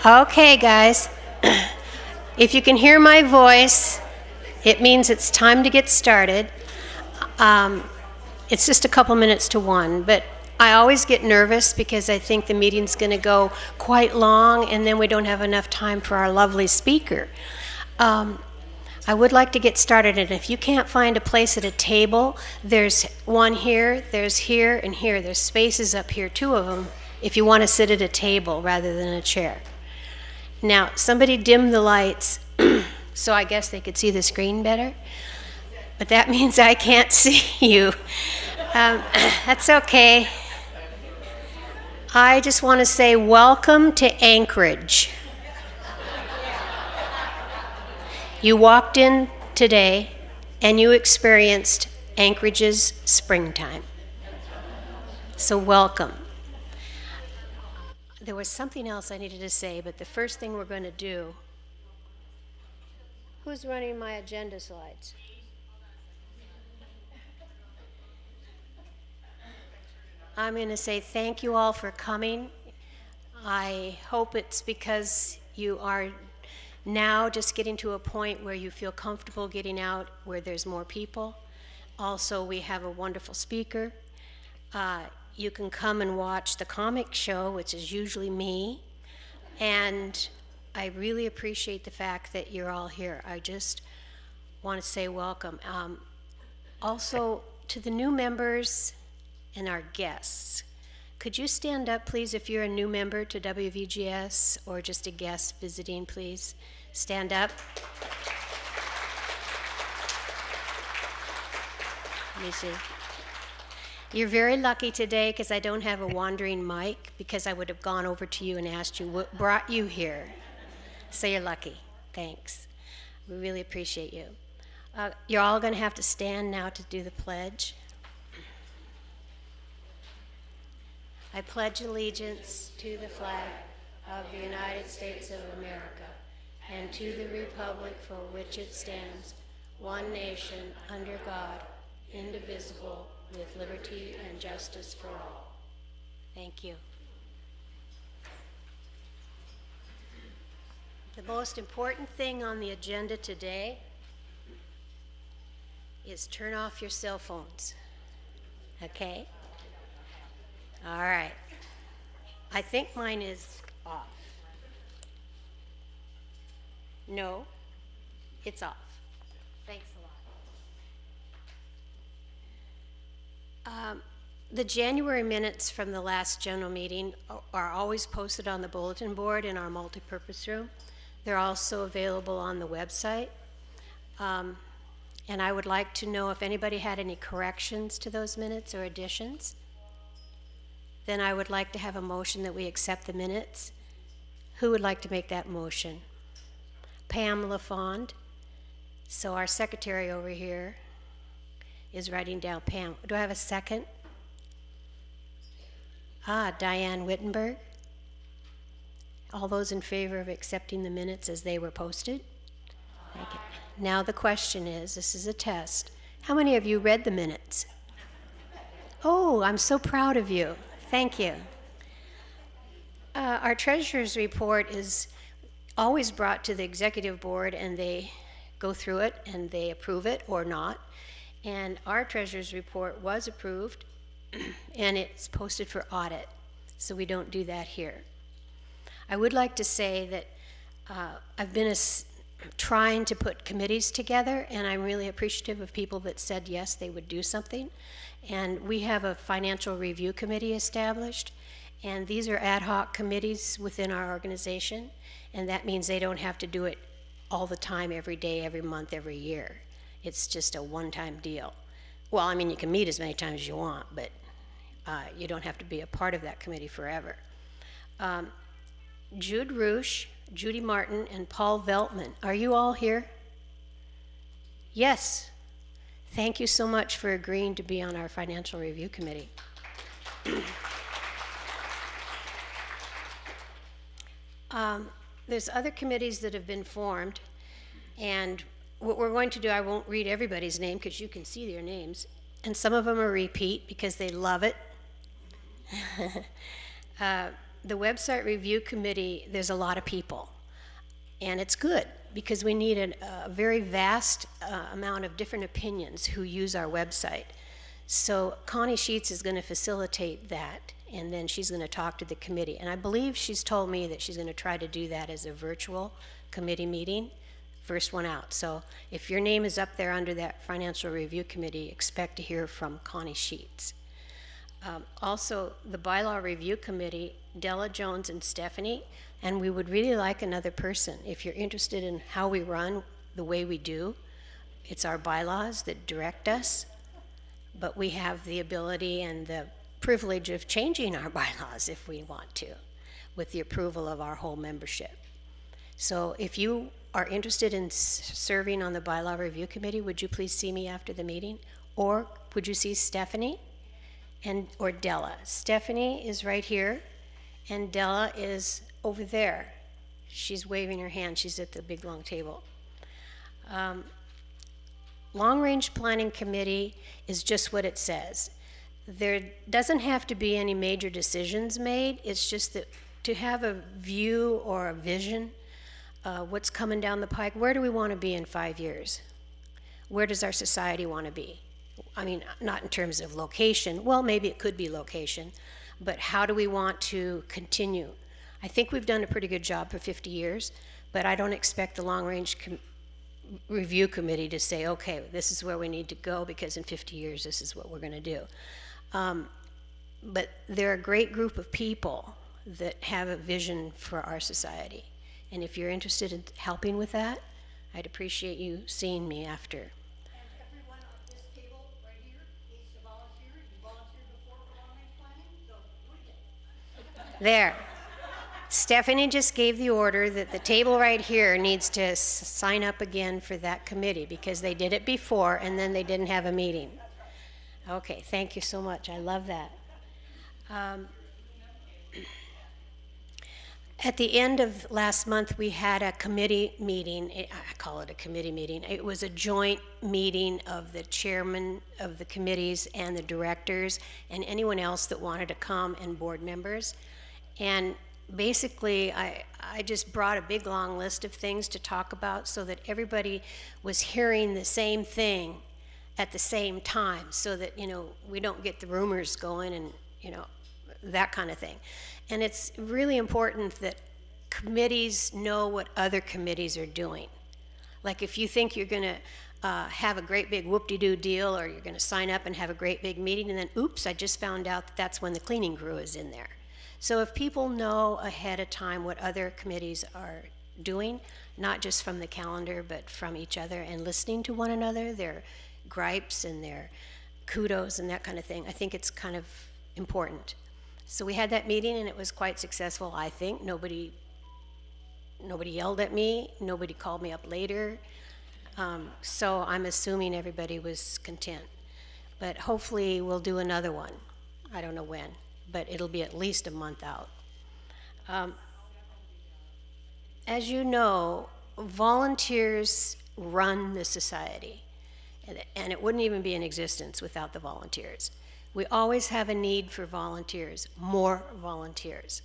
Okay, guys. If you can hear my voice, it means it's time to get started. It's just a couple minutes to 1, but I always get nervous because I think the meeting's going to go quite long and then we don't have enough time for our lovely speaker. I would like to get started, and if you can't find a place at a table, there's one here, there's here, and here. There's spaces up here, 2 of them, if you want to sit at a table rather than a chair. Now, somebody dimmed the lights, so I guess they could see the screen better, but that means I can't see you. That's okay. I just want to say welcome to Anchorage. You walked in today and you experienced Anchorage's springtime. So welcome. There was something else I needed to say, but the first thing we're going to do, who's running my agenda slides? I'm going to say thank you all for coming. I hope it's because you are now just getting to a point where you feel comfortable getting out where there's more people. Also, we have a wonderful speaker. You can come and watch the comic show, which is usually me. And I really appreciate the fact that you're all here. I just want to say welcome. Also, to the new members and our guests, could you stand up, please, if you're a new member to WVGS or just a guest visiting, please? Stand up. Let me see. You're very lucky today because I don't have a wandering mic, because I would have gone over to you and asked you what brought you here. So you're lucky. Thanks. We really appreciate you. You're all going to have to stand now to do the pledge. I pledge allegiance to the flag of the United States of America and to the republic for which it stands, one nation, under God, indivisible, with liberty and justice for all. Thank you. The most important thing on the agenda today is turn off your cell phones, okay? All right. I think mine is off. No, it's off. Thanks a lot. The January minutes from the last general meeting are always posted on the bulletin board in our multipurpose room. They're also available on the website. And I would like to know if anybody had any corrections to those minutes or additions. Then I would like to have a motion that we accept the minutes. Who would like to make that motion? Pam LaFond. So our secretary over here is writing down Pam. Do I have a second? Diane Wittenberg. All those in favor of accepting the minutes as they were posted? Thank you. Now the question is, this is a test. How many of you read the minutes? Oh, I'm so proud of you. Thank you. Our treasurer's report is always brought to the executive board, and they go through it and they approve it or not. And our treasurer's report was approved and it's posted for audit, so we don't do that here. I would like to say that I've been trying to put committees together, and I'm really appreciative of people that said yes, they would do something. And we have a financial review committee established, and these are ad hoc committees within our organization, and that means they don't have to do it all the time, every day, every month, every year. It's just a one-time deal. Well, I mean, you can meet as many times as you want, but you don't have to be a part of that committee forever. Jude Roosh, Judy Martin, and Paul Veltman. Are you all here? Yes. Thank you so much for agreeing to be on our financial review committee. There's other committees that have been formed, and what we're going to do, I won't read everybody's name because you can see their names, and some of them are repeat because they love it. the website review committee, there's a lot of people, and it's good because we need a very vast amount of different opinions who use our website. So Connie Sheets is going to facilitate that, and then she's going to talk to the committee. And I believe she's told me that she's going to try to do that as a virtual committee meeting, first one out. So if your name is up there under that financial review committee, expect to hear from Connie Sheets. Also, the bylaw review committee, Della Jones and Stephanie, and we would really like another person. If you're interested in how we run the way we do, it's our bylaws that direct us, but we have the ability and the privilege of changing our bylaws if we want to, with the approval of our whole membership. So if you are interested in serving on the bylaw review committee, would you please see me after the meeting? Or would you see Stephanie or Della? Stephanie is right here, and Della is over there. She's waving her hand. She's at the big long table. Long-range planning committee is just what it says. There doesn't have to be any major decisions made. It's just that to have a view or a vision, what's coming down the pike. Where do we want to be in 5 years? Where does our society want to be? I mean, not in terms of location. Well, maybe it could be location, but how do we want to continue? I think we've done a pretty good job for 50 years, but I don't expect the long-range review committee to say, okay, this is where we need to go because in 50 years this is what we're going to do. But they're a great group of people that have a vision for our society. And if you're interested in helping with that, I'd appreciate you seeing me after. And everyone on this table right here needs to volunteer. You volunteered before for long-range planning, so do it again. There. Stephanie just gave the order that the table right here needs to sign up again for that committee because they did it before and then they didn't have a meeting. Okay, thank you so much. I love that. At the end of last month, we had a committee meeting. I call it a committee meeting. It was a joint meeting of the chairman of the committees and the directors and anyone else that wanted to come and board members. And basically, I just brought a big long list of things to talk about so that everybody was hearing the same thing at the same time so that, we don't get the rumors going and, that kind of thing. And it's really important that committees know what other committees are doing. Like if you think you're going to have a great big whoop-de-doo deal or you're going to sign up and have a great big meeting and then, oops, I just found out that that's when the cleaning crew is in there. So if people know ahead of time what other committees are doing, not just from the calendar, but from each other and listening to one another, their gripes and their kudos and that kind of thing, I think it's kind of important. So we had that meeting and it was quite successful, I think. Nobody yelled at me, nobody called me up later. So I'm assuming everybody was content. But hopefully we'll do another one. I don't know when, but it'll be at least a month out. As you know, volunteers run the society, and it wouldn't even be in existence without the volunteers. We always have a need for volunteers, more volunteers.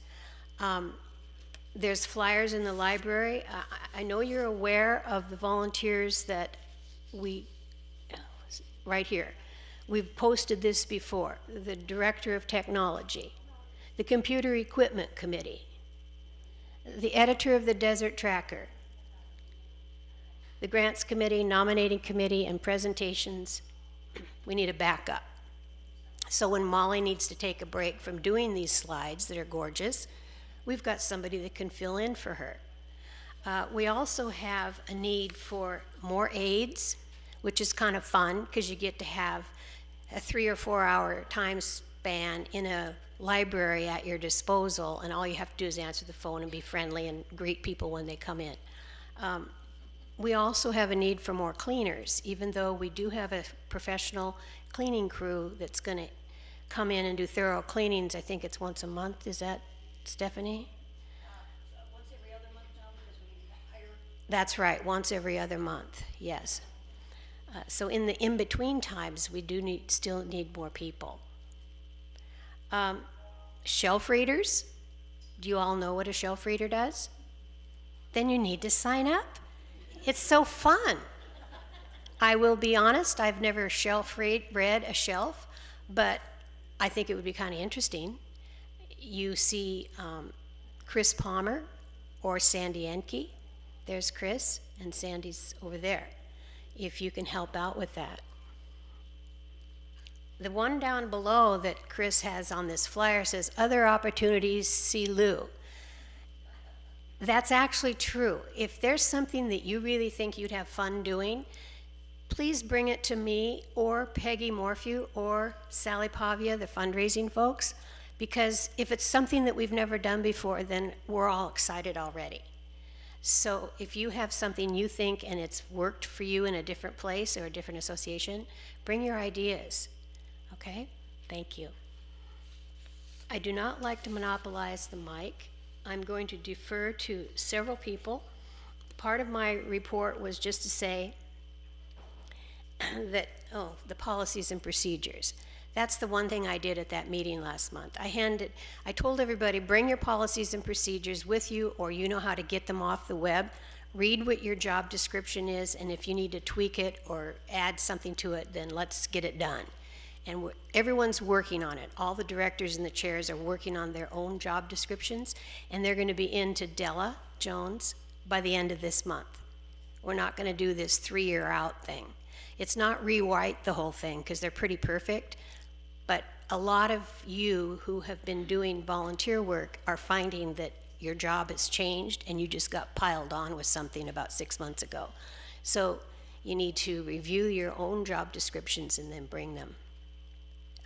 There's flyers in the library. I know you're aware of the volunteers that right here. We've posted this before. The Director of Technology, the Computer Equipment Committee, the editor of the Desert Tracker, the Grants Committee, Nominating Committee, and presentations. We need a backup. So when Molly needs to take a break from doing these slides that are gorgeous, we've got somebody that can fill in for her. We also have a need for more aides, which is kind of fun because you get to have a 3 or 4 hour time span in a library at your disposal, and all you have to do is answer the phone and be friendly and greet people when they come in. We also have a need for more cleaners, even though we do have a professional cleaning crew that's going to come in and do thorough cleanings. I think it's once a month. Is that Stephanie? Once every other month now because we hire. That's right, once every other month, yes. So in the in-between times, we do still need more people. Shelf readers, Do you all know what a shelf reader does? Then you need to sign up. It's so fun. I will be honest, I've never read a shelf, but I think it would be kind of interesting. You see Chris Palmer or Sandy Enke. There's Chris, and Sandy's over there, if you can help out with that. The one down below that Chris has on this flyer says, other opportunities, see Lou. That's actually true. If there's something that you really think you'd have fun doing, please bring it to me or Peggy Morphew or Sally Pavia, the fundraising folks, because if it's something that we've never done before, then we're all excited already. So if you have something you think and it's worked for you in a different place or a different association, bring your ideas, okay? Thank you. I do not like to monopolize the mic. I'm going to defer to several people. Part of my report was just to say that, the policies and procedures. That's the one thing I did at that meeting last month. I told everybody, bring your policies and procedures with you, or you know how to get them off the web. Read what your job description is, and if you need to tweak it or add something to it, then let's get it done. And everyone's working on it. All the directors and the chairs are working on their own job descriptions, and they're going to be into Della Jones by the end of this month. We're not going to do this 3-year out thing. It's not rewrite the whole thing, because they're pretty perfect, but a lot of you who have been doing volunteer work are finding that your job has changed and you just got piled on with something about 6 months ago. So you need to review your own job descriptions and then bring them.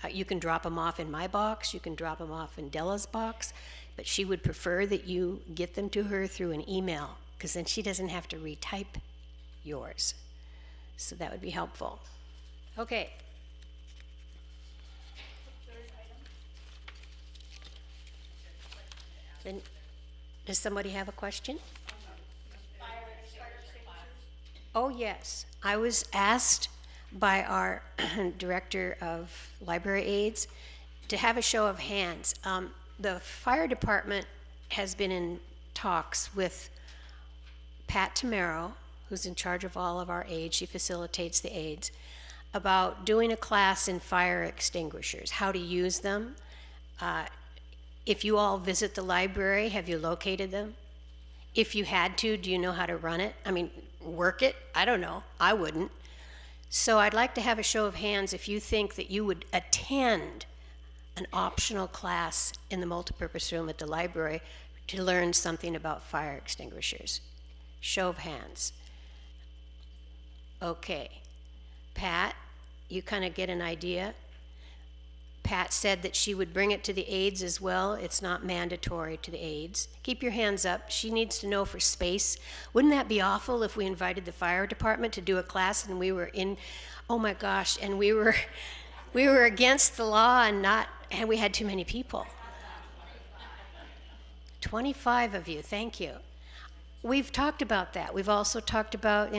You can drop them off in my box, you can drop them off in Della's box, but she would prefer that you get them to her through an email, because then she doesn't have to retype yours. So that would be helpful. Okay. Then, does somebody have a question? Oh, yes. I was asked by our director of library aides to have a show of hands. The fire department has been in talks with Pat Tamaro, who's in charge of all of our aides, she facilitates the aides, about doing a class in fire extinguishers, how to use them. If you all visit the library, have you located them? If you had to, do you know how to run it? I mean, work it? I don't know. I wouldn't. So I'd like to have a show of hands if you think that you would attend an optional class in the multipurpose room at the library to learn something about fire extinguishers. Show of hands. Okay. Pat, you kind of get an idea. Pat said that she would bring it to the aides as well. It's not mandatory to the aides. Keep your hands up. She needs to know for space. Wouldn't that be awful if we invited the fire department to do a class and we were in, oh my gosh, and we were against the law and we had too many people. 25 of you, thank you. We've talked about that. We've also talked about,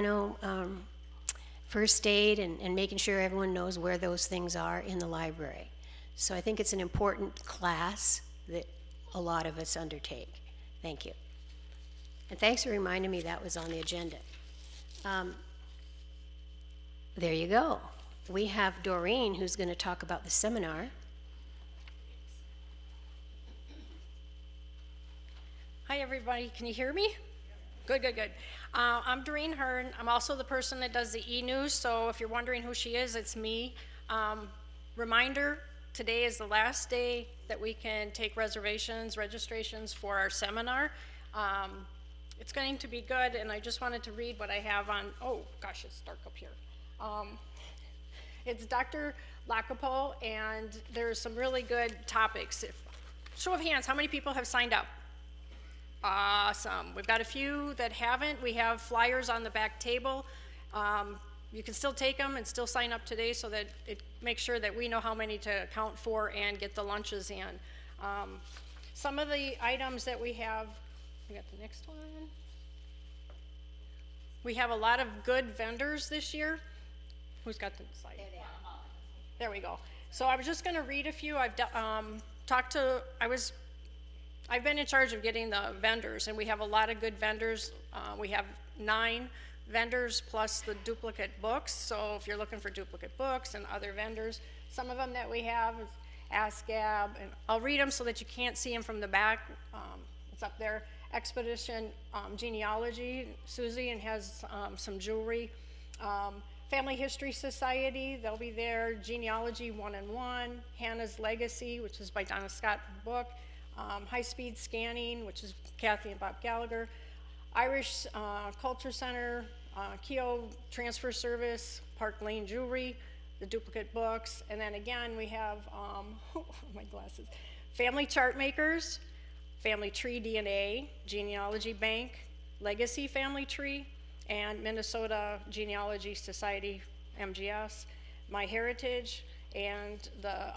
first aid and making sure everyone knows where those things are in the library. So I think it's an important class that a lot of us undertake. Thank you. And thanks for reminding me that was on the agenda. There you go. We have Doreen, who's going to talk about the seminar. Hi, everybody. Can you hear me? Good, good, good. I'm Doreen Hearn. I'm also the person that does the e-news, so if you're wondering who she is, it's me. Reminder, today is the last day that we can take registrations for our seminar. It's going to be good, and I just wanted to read what I have on, oh gosh, it's dark up here. It's Dr. Lacapo, and there's some really good topics. Show of hands, how many people have signed up? Awesome. We've got a few that haven't. We have flyers on the back table. You can still take them and still sign up today so that it makes sure that we know how many to account for and get the lunches in. Some of the items that we have, we got the next one. We have a lot of good vendors this year. Who's got the slide? There we go. So I was just going to read a few. I was I've been in charge of getting the vendors, and we have a lot of good vendors. We have 9 vendors plus the duplicate books. So if you're looking for duplicate books and other vendors, some of them that we have is ASCAB, and I'll read them so that you can't see them from the back. It's up there. Expedition Genealogy, Susie, and has some jewelry. Family History Society, they'll be there. Genealogy 1-in-1, Hannah's Legacy, which is by Donna Scott book. High Speed Scanning, which is Kathy and Bob Gallagher. Irish Culture Center, Keogh Transfer Service, Park Lane Jewelry, the duplicate books, and then again we have, my glasses, Family Chart Makers, Family Tree DNA, Genealogy Bank, Legacy Family Tree, and Minnesota Genealogy Society, MGS, My Heritage, and the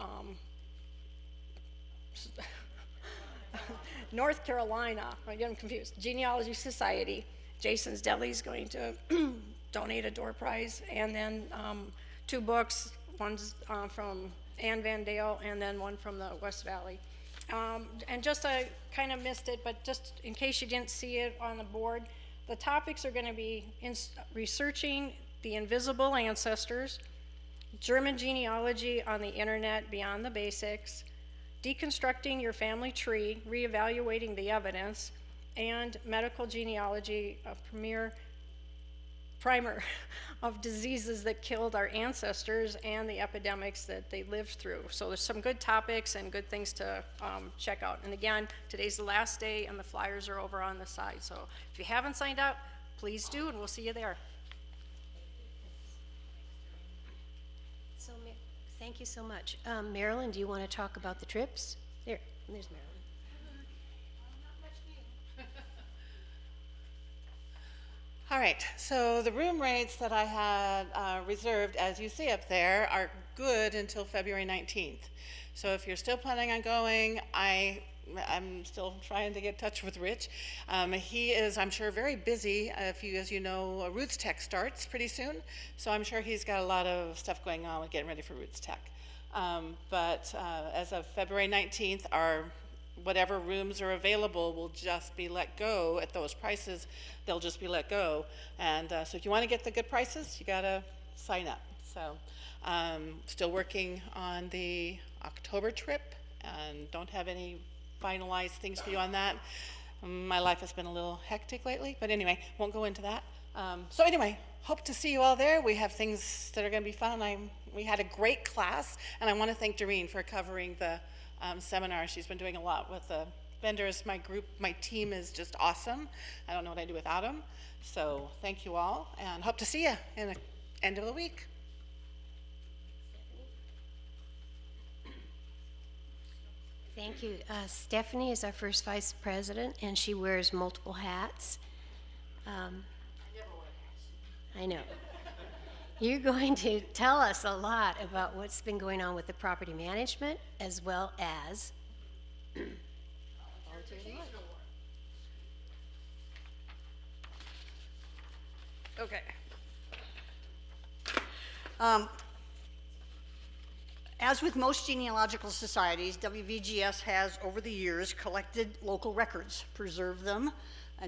North Carolina, I get them confused, Genealogy Society. Jason's Deli is going to donate a door prize, and then 2 books, one's from Ann Van Dale, and then one from the West Valley. And just I kind of missed it, but just in case you didn't see it on the board, the topics are going to be researching the invisible ancestors, German genealogy on the internet beyond the basics, deconstructing your family tree, reevaluating the evidence, and medical genealogy, a primer of diseases that killed our ancestors and the epidemics that they lived through. So there's some good topics and good things to check out. And again, today's the last day and the flyers are over on the side. So if you haven't signed up, please do, and we'll see you there. So, thank you so much. Marilyn, do you want to talk about the trips? There's Marilyn. All right, so the room rates that I had reserved, as you see up there, are good until February 19th. So if you're still planning on going, I'm still trying to get in touch with Rich. He is, I'm sure, very busy. As you know, Roots Tech starts pretty soon, so I'm sure he's got a lot of stuff going on with getting ready for Roots Tech. But as of February 19th, whatever rooms are available will just be let go at those prices. They'll just be let go. And so if you want to get the good prices, you got to sign up. So still working on the October trip and don't have any finalized things for you on that. My life has been a little hectic lately, but anyway, won't go into that. So anyway, hope to see you all there. We have things that are going to be fun. We had a great class, and I want to thank Doreen for covering the seminar. She's been doing a lot with the vendors. My team is just awesome. I don't know what I'd do without them. So thank you all, and hope to see you in the end of the week. Thank you. Stephanie is our first vice president, and she wears multiple hats. I know. You're going to tell us a lot about what's been going on with the property management, as well as Okay. As with most genealogical societies, WVGS has, over the years, collected local records, preserved them,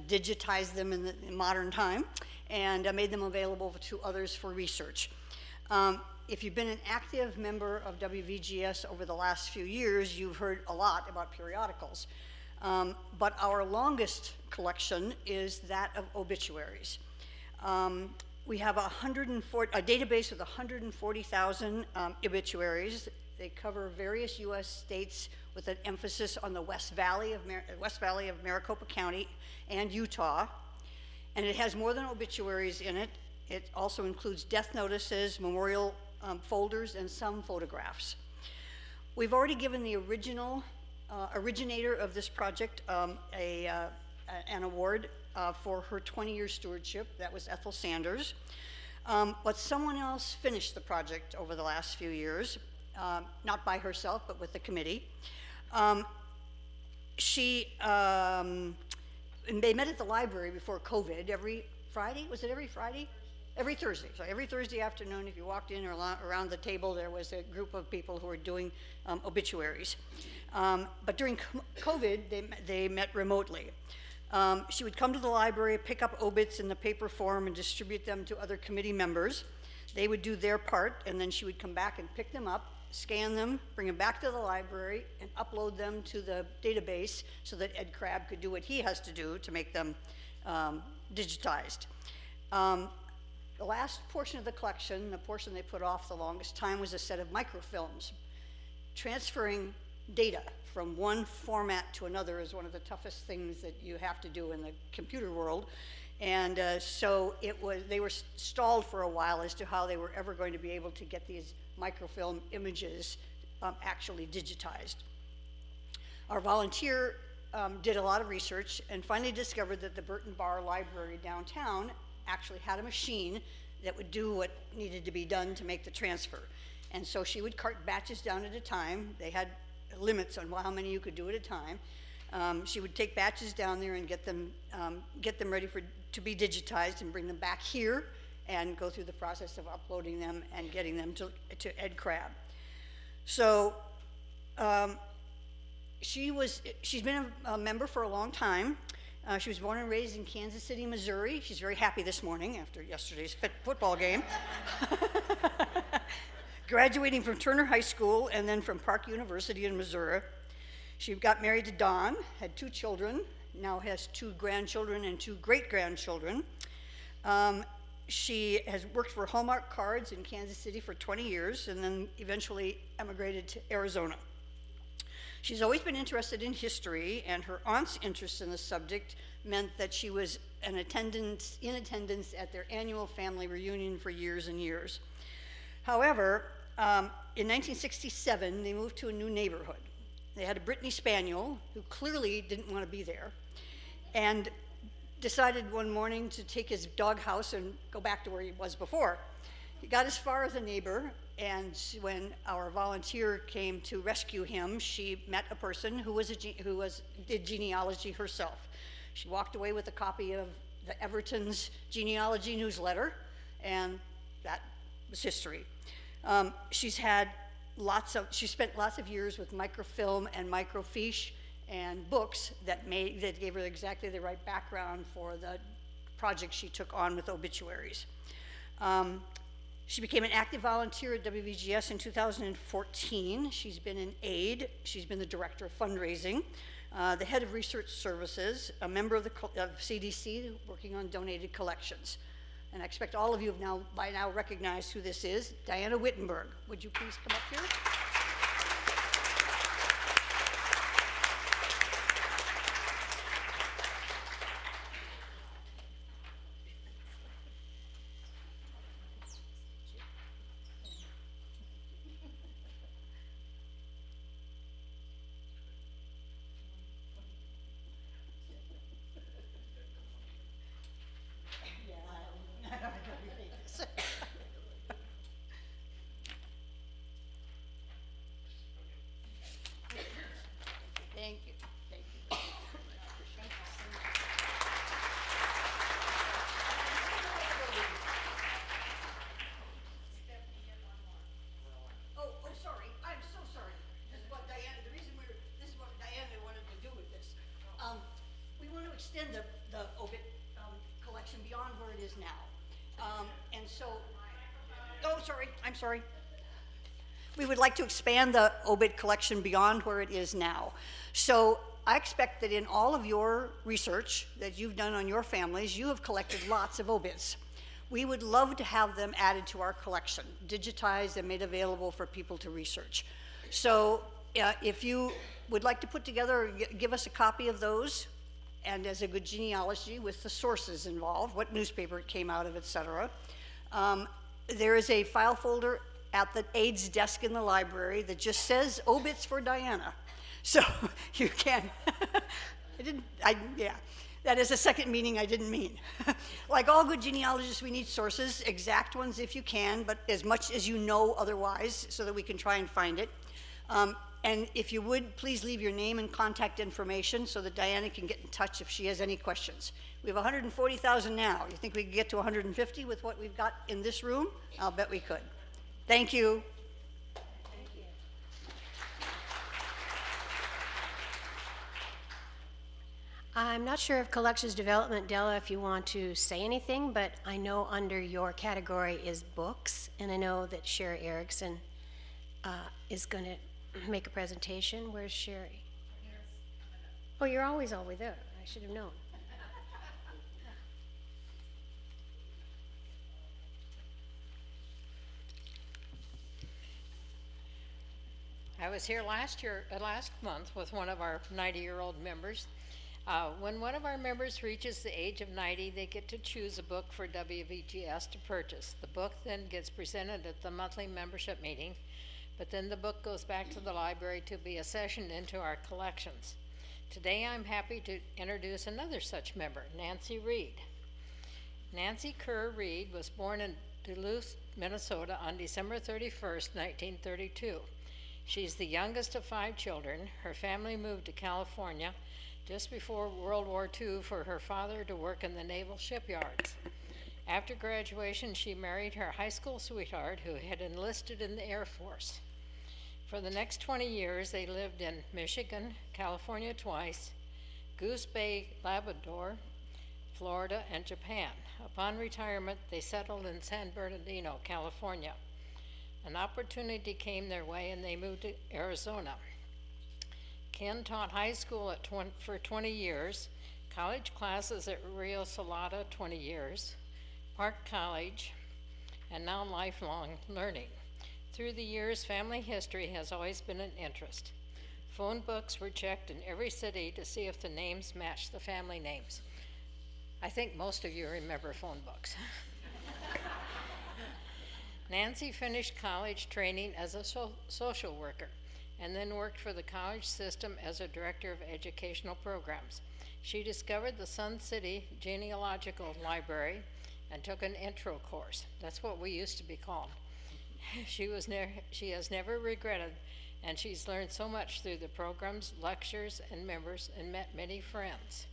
digitized them in modern time, and made them available to others for research. If you've been an active member of WVGS over the last few years, you've heard a lot about periodicals. But our longest collection is that of obituaries. We have a database with 140,000 obituaries. They cover various U.S. states with an emphasis on the West Valley of Maricopa County and Utah. And it has more than obituaries in it. It also includes death notices, memorial folders, and some photographs. We've already given the originator of this project an award for her 20-year stewardship. That was Ethel Sanders. But someone else finished the project over the last few years, not by herself, but with the committee. They met at the library before COVID every Friday. Was it every Friday? Every Thursday. So every Thursday afternoon, if you walked in or around the table, there was a group of people who were doing obituaries. But during COVID, they met remotely. She would come to the library, pick up obits in the paper form, and distribute them to other committee members. They would do their part, and then she would come back and pick them up, scan them, bring them back to the library, and upload them to the database so that Ed Crabb could do what he has to do to make them digitized. The last portion of the collection, the portion they put off the longest time, was a set of microfilms. Transferring data from one format to another is one of the toughest things that you have to do in the computer world. And so they were stalled for a while as to how they were ever going to be able to get these microfilm images actually digitized. Our volunteer did a lot of research and finally discovered that the Burton Bar Library downtown actually had a machine that would do what needed to be done to make the transfer. And so she would cart batches down at a time. They had limits on how many you could do at a time. She would take batches down there and get them ready to be digitized and bring them back here and go through the process of uploading them and getting them to Ed Crabb. So she's been a member for a long time. She was born and raised in Kansas City, Missouri. She's very happy this morning after yesterday's football game. Graduating from Turner High School and then from Park University in Missouri. She got married to Don, had 2 children, now has 2 grandchildren and 2 great-grandchildren. She has worked for Hallmark Cards in Kansas City for 20 years and then eventually emigrated to Arizona. She's always been interested in history, and her aunt's interest in the subject meant that she was in attendance at their annual family reunion for years and years. However, in 1967, they moved to a new neighborhood. They had a Brittany Spaniel who clearly didn't want to be there and decided one morning to take his doghouse and go back to where he was before. He got as far as a neighbor, and when our volunteer came to rescue him, she met a person who did genealogy herself. She walked away with a copy of the Everton's genealogy newsletter, and that was history. She spent lots of years with microfilm and microfiche and books that gave her exactly the right background for the project she took on with obituaries. She became an active volunteer at WVGS in 2014. She's been an aide. She's been the director of fundraising, the head of research services, a member of CDC working on donated collections. And I expect all of you have by now recognized who this is, Diana Wittenberg. Would you please come up here? Thank you. Thank you. Oh, sorry. I'm so sorry. This is what Diana wanted to do with this. We want to extend the obit collection beyond where it is now. And so, oh, sorry. I'm sorry. We would like to expand the obit collection beyond where it is now. So I expect that in all of your research that you've done on your families, you have collected lots of obits. We would love to have them added to our collection, digitized and made available for people to research. So if you would like to put together, give us a copy of those, and as a good genealogy with the sources involved, what newspaper it came out of, et cetera. There is a file folder at the aide's desk in the library that just says obits for Diana. So you can, that is a second meaning I didn't mean. Like all good genealogists, we need sources, exact ones if you can, but as much as you know otherwise, so that we can try and find it. And if you would, please leave your name and contact information so that Diana can get in touch if she has any questions. We have 140,000 now. You think we could get to 150 with what we've got in this room? I'll bet we could. Thank you. I'm not sure of collections development, Della, if you want to say anything, but I know under your category is books, and I know that Sherry Erickson is going to make a presentation. Where's Sherry? Oh, you're always over there. I should have known. I was here last month with one of our 90-year-old members. When one of our members reaches the age of 90, they get to choose a book for WVGS to purchase. The book then gets presented at the monthly membership meeting, but then the book goes back to the library to be accessioned into our collections. Today I'm happy to introduce another such member, Nancy Reed. Nancy Kerr Reed was born in Duluth, Minnesota on December 31st, 1932. She's the youngest of 5 children. Her family moved to California just before World War II for her father to work in the naval shipyards. After graduation, she married her high school sweetheart who had enlisted in the Air Force. For the next 20 years, they lived in Michigan, California twice, Goose Bay, Labrador, Florida, and Japan. Upon retirement, they settled in San Bernardino, California. An opportunity came their way and they moved to Arizona. Ken taught high school for 20 years, college classes at Rio Salada 20 years, Park College, and now lifelong learning. Through the years, family history has always been an interest. Phone books were checked in every city to see if the names matched the family names. I think most of you remember phone books. Nancy finished college training as a social worker and then worked for the college system as a director of educational programs. She discovered the Sun City Genealogical Library and took an intro course. That's what we used to be called. She has never regretted, and she's learned so much through the programs, lectures, and members, and met many friends.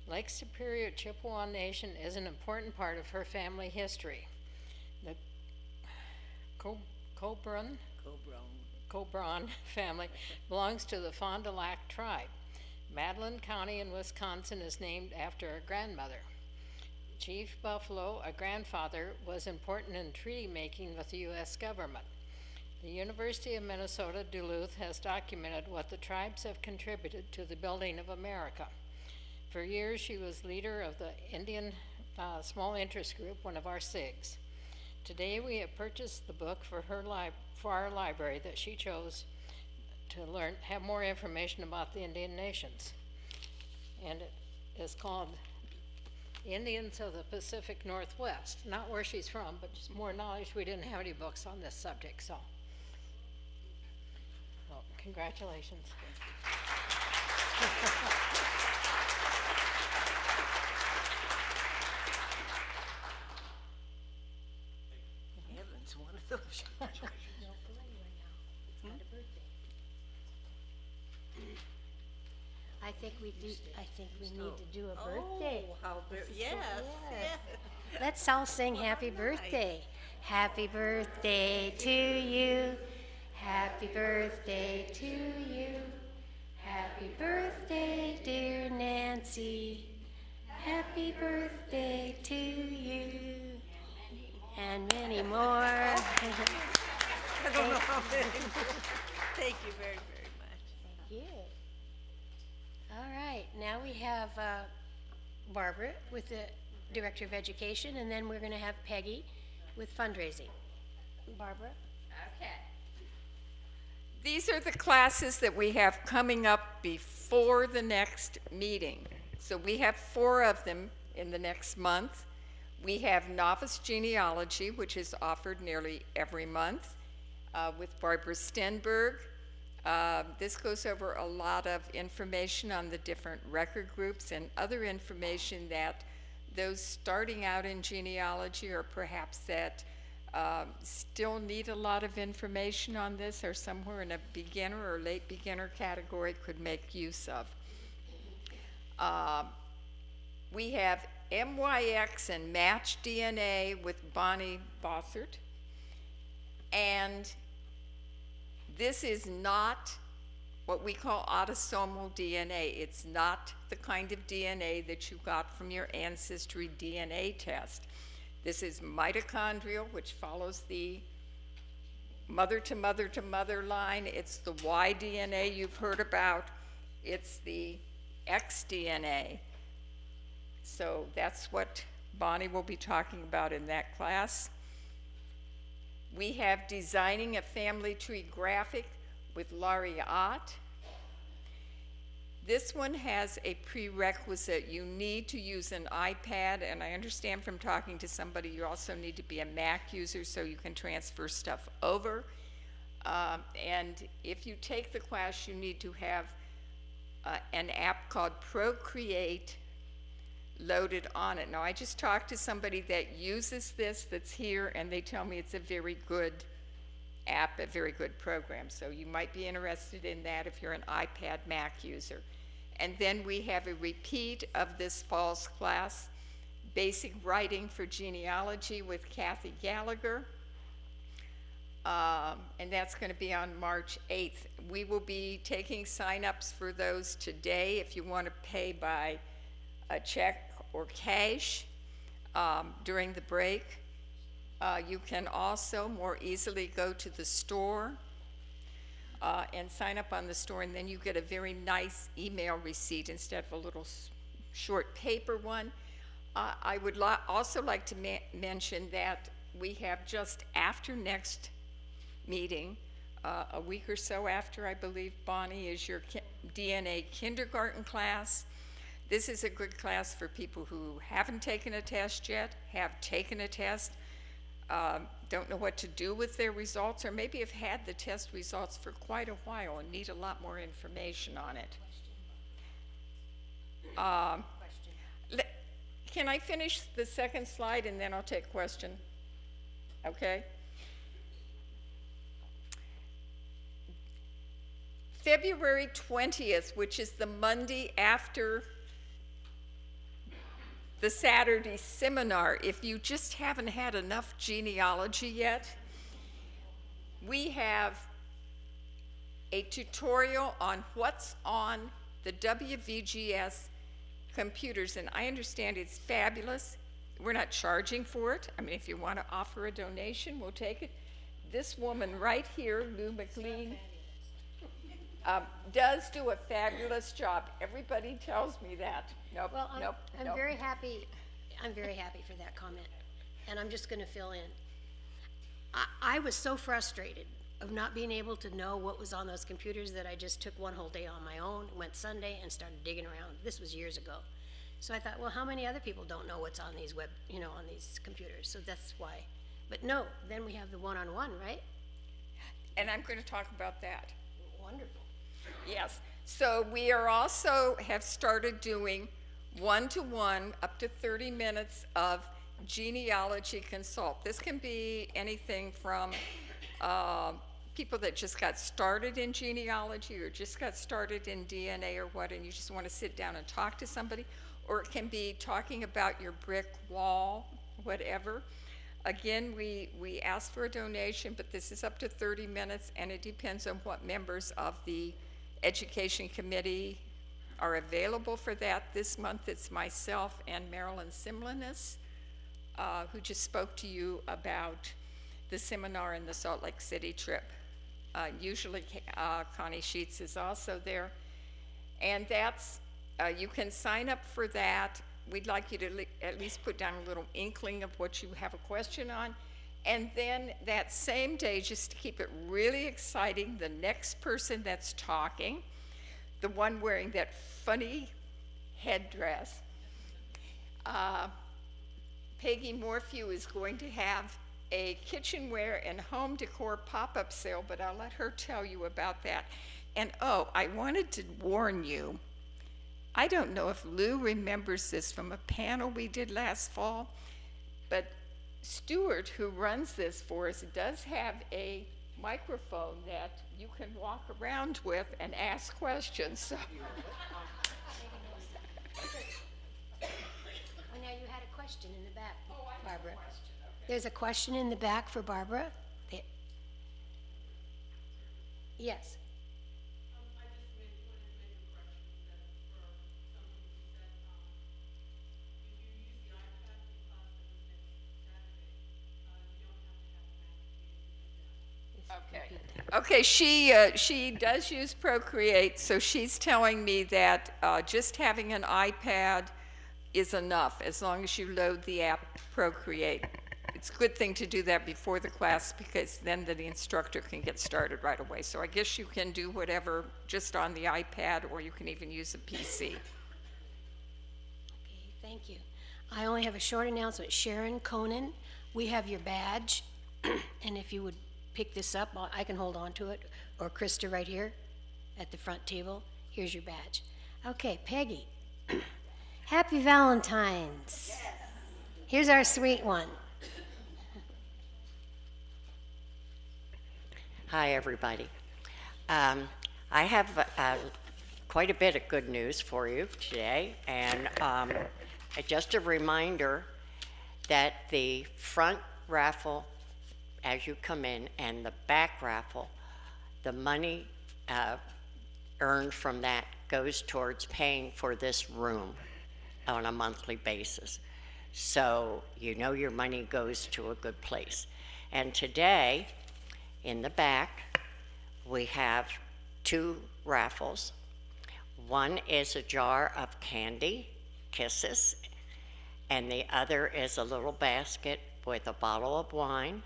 Lake Superior Chippewa Nation is an important part of her family history. The Cobron family belongs to the Fond du Lac tribe. Madeline County in Wisconsin is named after a grandmother. Chief Buffalo, a grandfather, was important in treaty making with the U.S. government. The University of Minnesota Duluth has documented what the tribes have contributed to the building of America. For years, she was leader of the Indian Small Interest Group, one of our SIGs. Today, we have purchased the book for our library that she chose to have more information about the Indian nations. And it is called Indians of the Pacific Northwest. Not where she's from, but just more knowledge. We didn't have any books on this subject, so. Well, congratulations. Heavens, one of those. I think we need to do a birthday. Oh, how very, yes, yes. Let's all sing happy birthday. Happy birthday to you. Happy birthday to you. Happy birthday, dear Nancy. Happy birthday to you. And many more. I don't know how many. Thank you very, very much. Thank you. All right, now we have Barbara with the Director of Education, and then we're going to have Peggy with fundraising. Barbara? Okay. These are the classes that we have coming up before the next meeting. So we have 4 of them in the next month. We have Novice Genealogy, which is offered nearly every month with Barbara Stenberg. This goes over a lot of information on the different record groups and other information that those starting out in genealogy or perhaps that Still need a lot of information on this, or somewhere in a beginner or late beginner category could make use of. We have MYX and match DNA with Bonnie Bossert. And this is not what we call autosomal DNA. It's not the kind of DNA that you got from your ancestry DNA test. This is mitochondrial, which follows the mother to mother to mother line. It's the Y DNA you've heard about. It's the X DNA. So that's what Bonnie will be talking about in that class. We have designing a family tree graphic with Laurie Ott. This one has a prerequisite. You need to use an iPad, and I understand from talking to somebody you also need to be a Mac user so you can transfer stuff over. And if you take the class, you need to have an app called Procreate loaded on it. Now, I just talked to somebody that uses this that's here, and they tell me it's a very good app, a very good program. So you might be interested in that if you're an iPad Mac user. And then we have a repeat of this fall's class, Basic Writing for Genealogy with Kathy Gallagher. And that's going to be on March 8th. We will be taking sign-ups for those today if you want to pay by a check or cash during the break. You can also more easily go to the store and sign up on the store, and then you get a very nice email receipt instead of a little short paper one. I would also like to mention that we have just after next meeting, a week or so after, I believe, Bonnie, is your DNA kindergarten class. This is a good class for people who haven't taken a test yet, have taken a test, don't know what to do with their results, or maybe have had the test results for quite a while and need a lot more information on it. Can I finish the second slide and then I'll take question? Okay. February 20th, which is the Monday after the Saturday seminar, if you just haven't had enough genealogy yet, we have a tutorial on what's on the WVGS computers, and I understand it's fabulous. We're not charging for it. I mean, if you want to offer a donation, we'll take it. This woman right here, Lou McLean, does do a fabulous job. Everybody tells me that. Nope, Well, nope, I'm nope. very happy. I'm very happy for that comment, and I'm just going to fill in. I was so frustrated of not being able to know what was on those computers that I just took one whole day on my own, went Sunday, and started digging around. This was years ago. So I thought, well, how many other people don't know what's on these on these computers? So that's why. But no, then we have the one-on-one, right? And I'm going to talk about that. Wonderful. Yes. So we are also have started doing one-to-one, up to 30 minutes of genealogy consult. This can be anything from people that just got started in genealogy or just got started in DNA or what, and you just want to sit down and talk to somebody, or it can be talking about your brick wall, whatever. Again, we ask for a donation, but this is up to 30 minutes, and it depends on what members of the Education Committee are available for that. This month it's myself and Marilyn Simlinis, who just spoke to you about the seminar in the Salt Lake City trip. Usually Connie Sheets is also there. And that's, you can sign up for that. We'd like you to at least put down a little inkling of what you have a question on. And then that same day, just to keep it really exciting, the next person that's talking, the one wearing that funny headdress, Peggy Morphew is going to have a kitchenware and home decor pop-up sale, but I'll let her tell you about that. And oh, I wanted to warn you, I don't know if Lou remembers this from a panel we did last fall, but Stewart, who runs this for us, does have a microphone that you can walk around with and ask questions. So. Oh, now you had a question in the back, Barbara. There's a question in the back for Barbara. Yes. Okay, she does use Procreate, so she's telling me that just having an iPad is enough as long as you load the app Procreate. It's a good thing to do that before the class because then the instructor can get started right away. So I guess you can do whatever just on the iPad, or you can even use a PC. Okay, thank you. I only have a short announcement. Sharon Conan, we have your badge, and if you would pick this up, I can hold on to it, or Krista right here at the front table. Here's your badge. Okay, Peggy. Happy Valentine's. Yes. Here's our sweet one. Hi, everybody. I have quite a bit of good news for you today, and just a reminder that the front raffle as you come in and the back raffle, the money earned from that goes towards paying for this room on a monthly basis. So you know your money goes to a good place. And today, in the back, we have 2 raffles. One is a jar of candy, Kisses, and the other is a little basket with a bottle of wine,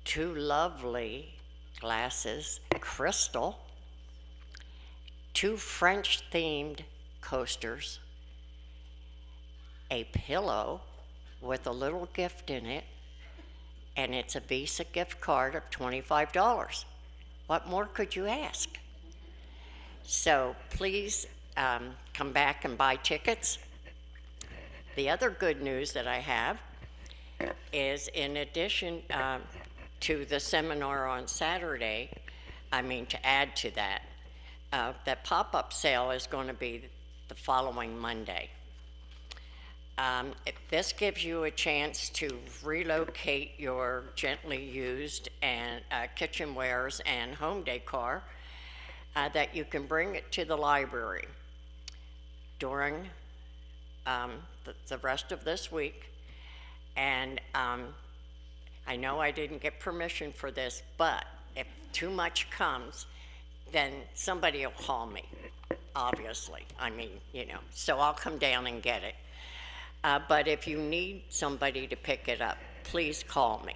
2 lovely glasses, crystal, 2 French-themed coasters, a pillow with a little gift in it, and it's a Visa gift card of $25. What more could you ask? So please come back and buy tickets. The other good news that I have is, in addition to the seminar on Saturday, to add to that, that pop-up sale is going to be the following Monday. This gives you a chance to relocate your gently used and kitchenwares and home decor that you can bring it to the library during the rest of this week. And I know I didn't get permission for this, but if too much comes, then somebody will call me, obviously. So I'll come down and get it. But if you need somebody to pick it up, please call me,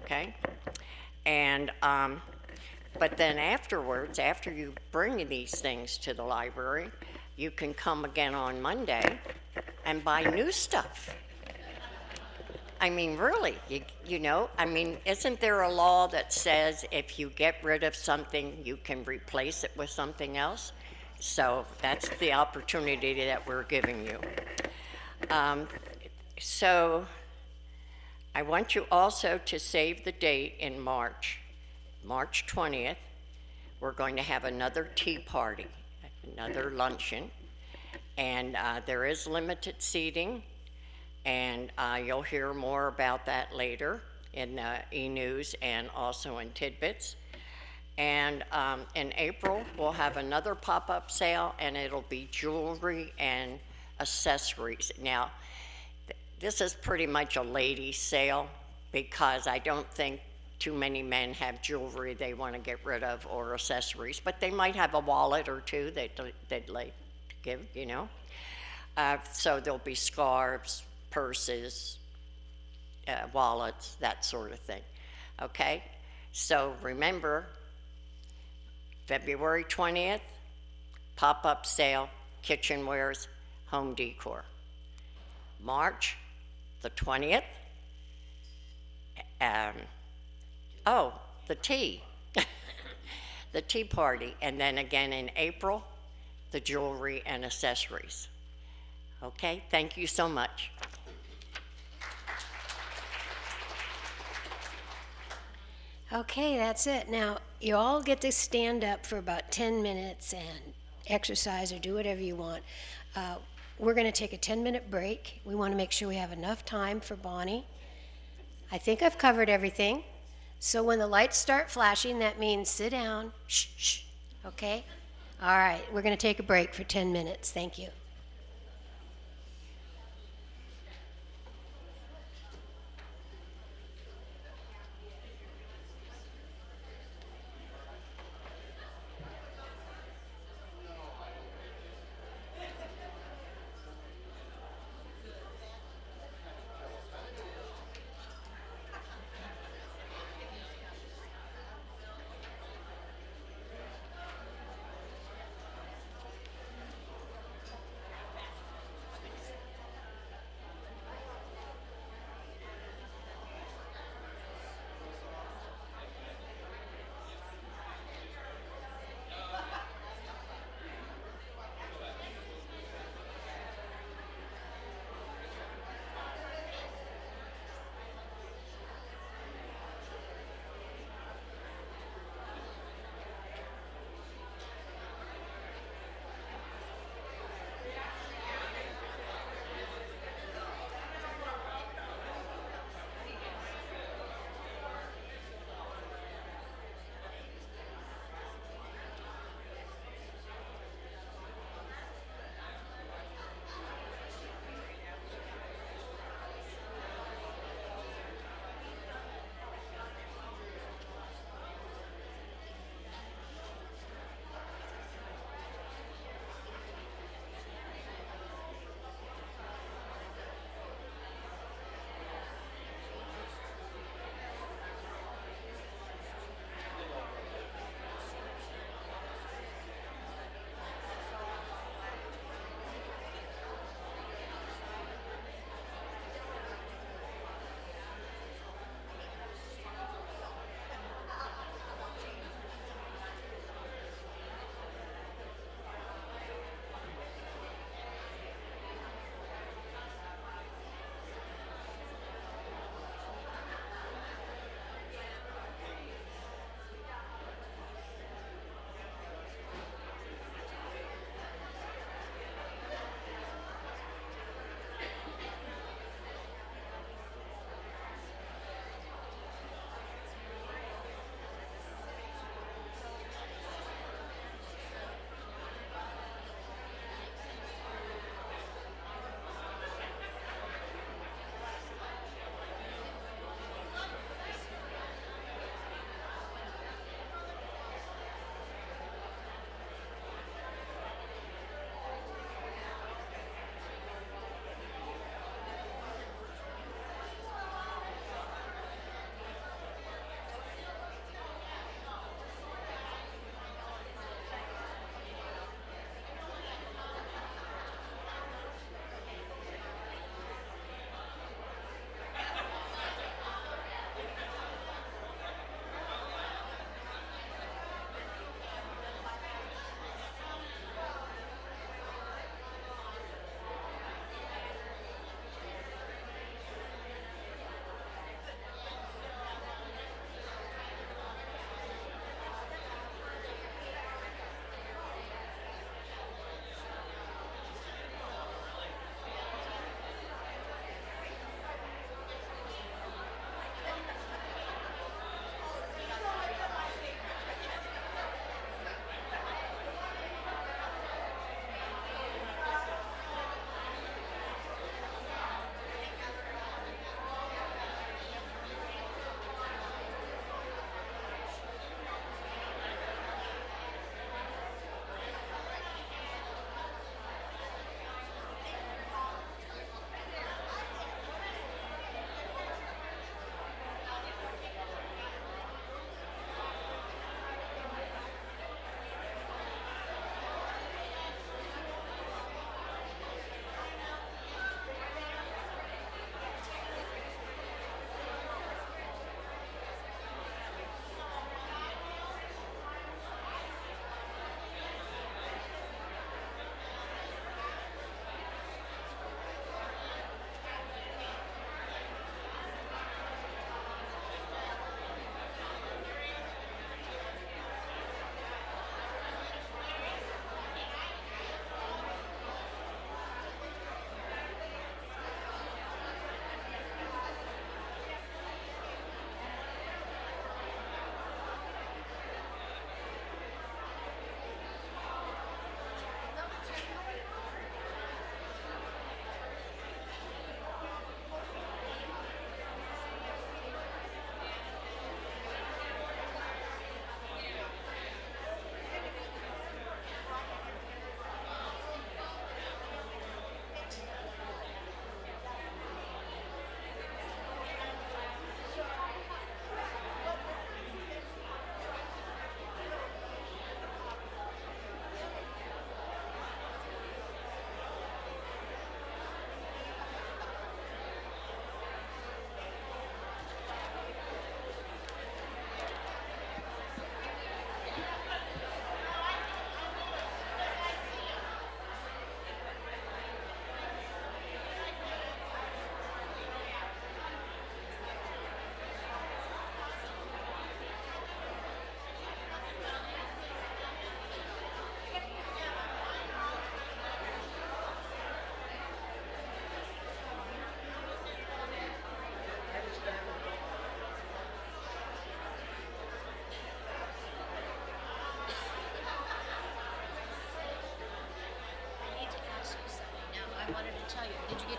okay? And, but then afterwards, after you bring these things to the library, you can come again on Monday and buy new stuff. Really, isn't there a law that says if you get rid of something, you can replace it with something else? So that's the opportunity that we're giving you. So I want you also to save the date in March 20th. We're going to have another tea party, another luncheon, and there is limited seating, and you'll hear more about that later in e-news and also in Tidbits. And in April, we'll have another pop-up sale, and it'll be jewelry and accessories. Now, this is pretty much a ladies' sale because I don't think too many men have jewelry they want to get rid of or accessories, but they might have a wallet or two they'd like to give, So there'll be scarves, purses, wallets, that sort of thing. Okay? So remember, February 20th, pop-up sale, kitchenwares, home decor. March the 20th, the tea, the tea party, and then again in April, the jewelry and accessories. Okay, thank you so much. Okay, that's it. Now, you all get to stand up for about 10 minutes and exercise or do whatever you want. We're going to take a 10-minute break. We want to make sure we have enough time for Bonnie. I think I've covered everything. So when the lights start flashing, that means sit down, shh, shh, okay? All right, we're going to take a break for 10 minutes. Thank you.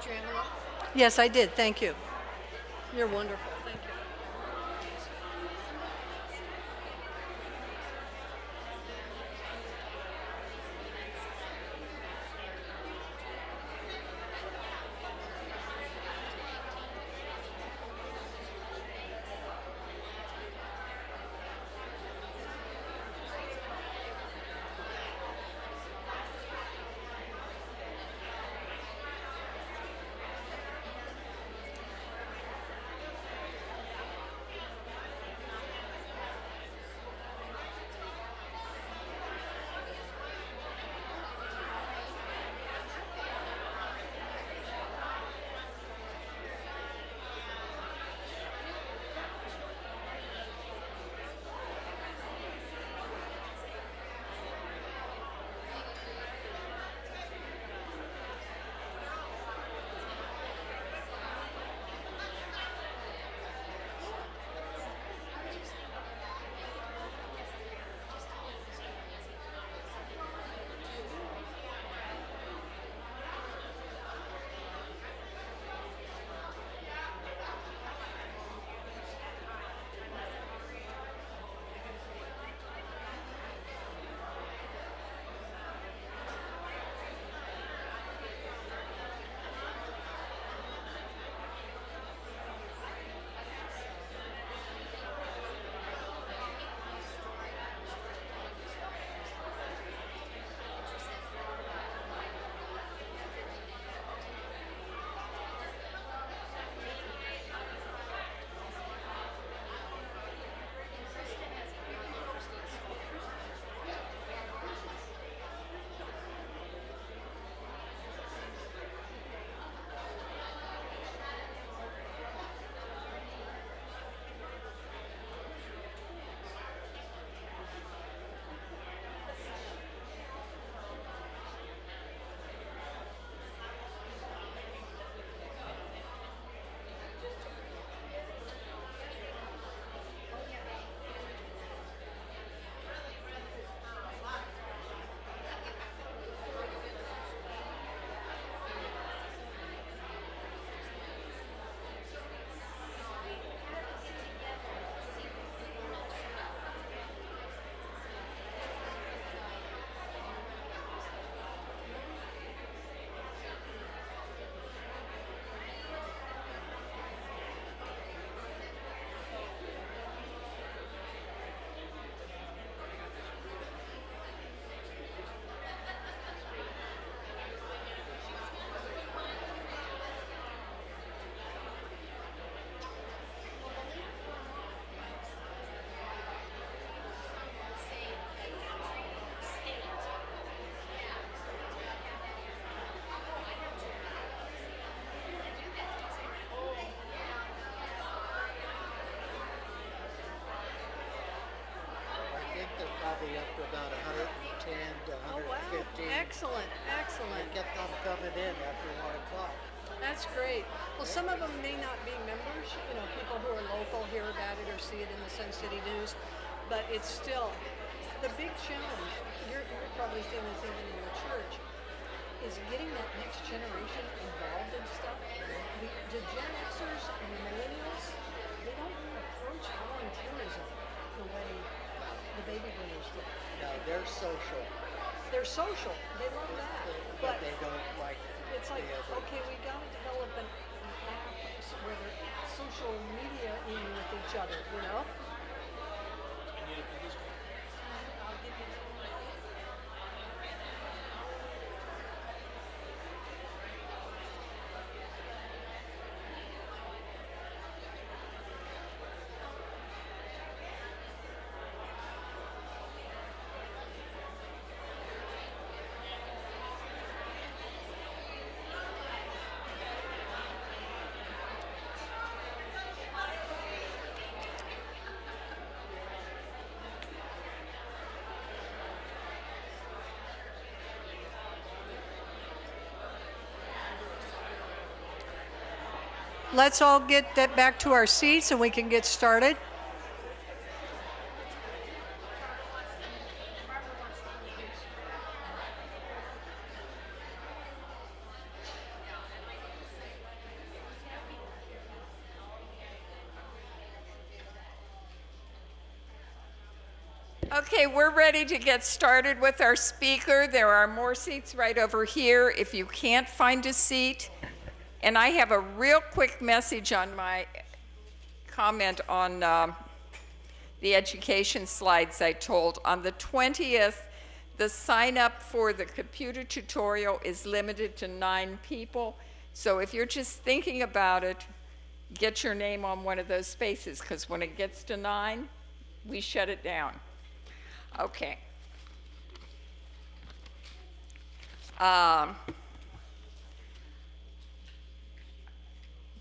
your envelope? Yes, I did, thank you. You're wonderful, thank you. Probably up to about 110 to 115. Excellent, excellent. They kept on coming in after 1 o'clock. That's great. Well, some of them may not be members, you know, people who are local hear about it or see it in the Sun City News, but it's still the big challenge. You're probably seeing this even in your church, is getting that next generation involved in stuff. The Gen Xers and the millennials, they don't approach volunteerism the way the baby boomers do. No, they're social, They're social. They love that. but they don't like It's like, the other. okay, we got to develop an app where they're social media in with each other, you know? I'll give you Let's all get that back to our seats and we can get started. Okay, we're ready to get started with our speaker. There are more seats right over here if you can't find a seat. And I have a real quick message on my comment on the education slides I told. On the 20th, the sign up for the computer tutorial is limited to 9 people. So if you're just thinking about it, get your name on one of those spaces, because when it gets to 9, we shut it down. Okay.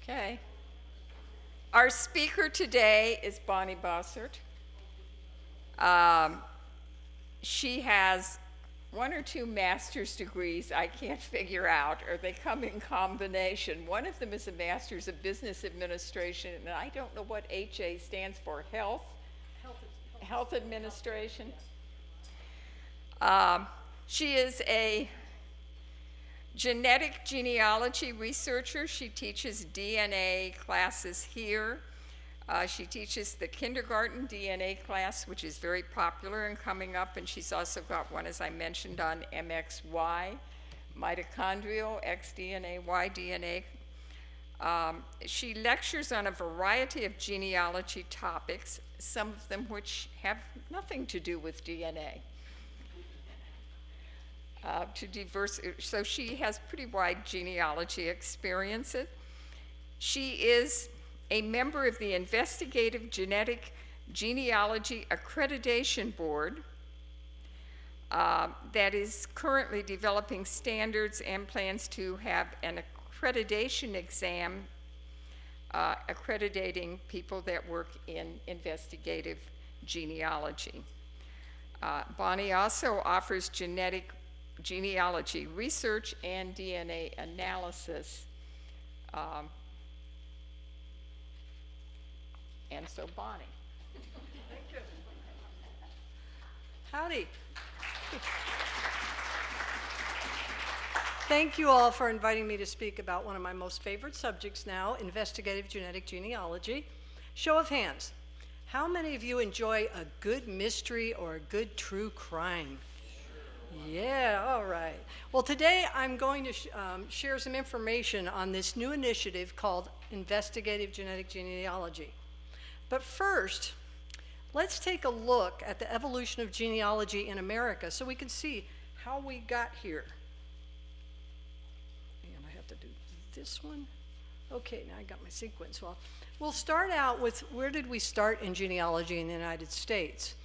Okay. Our speaker today is Bonnie Bossert. She has 1 or 2 master's degrees I can't figure out, or they come in combination. One of them is a master's of business administration, and I don't know what HA stands for. Health administration. She is a genetic genealogy researcher. She teaches DNA classes here. She teaches the kindergarten DNA class, which is very popular and coming up, and she's also got one, as I mentioned, on MXY, mitochondrial, xDNA, Y-DNA. She lectures on a variety of genealogy topics, some of them which have nothing to do with DNA. So she has pretty wide genealogy experiences. She is a member of the Investigative Genetic Genealogy Accreditation Board that is currently developing standards and plans to have an accreditation exam accrediting people that work in investigative genealogy. Bonnie also offers genetic genealogy research and DNA analysis. And so Bonnie. Thank you. Howdy. Thank you all for inviting me to speak about one of my most favorite subjects now, investigative genetic genealogy. Show of hands. How many of you enjoy a good mystery or a good true crime? Yeah, all right. Well, today I'm going to share some information on this new initiative called Investigative Genetic Genealogy. But first, let's take a look at the evolution of genealogy in America so we can see how we got here. And I have to do this one. Okay, now I got my sequence. Well, we'll start out with where did we start in genealogy in the United States?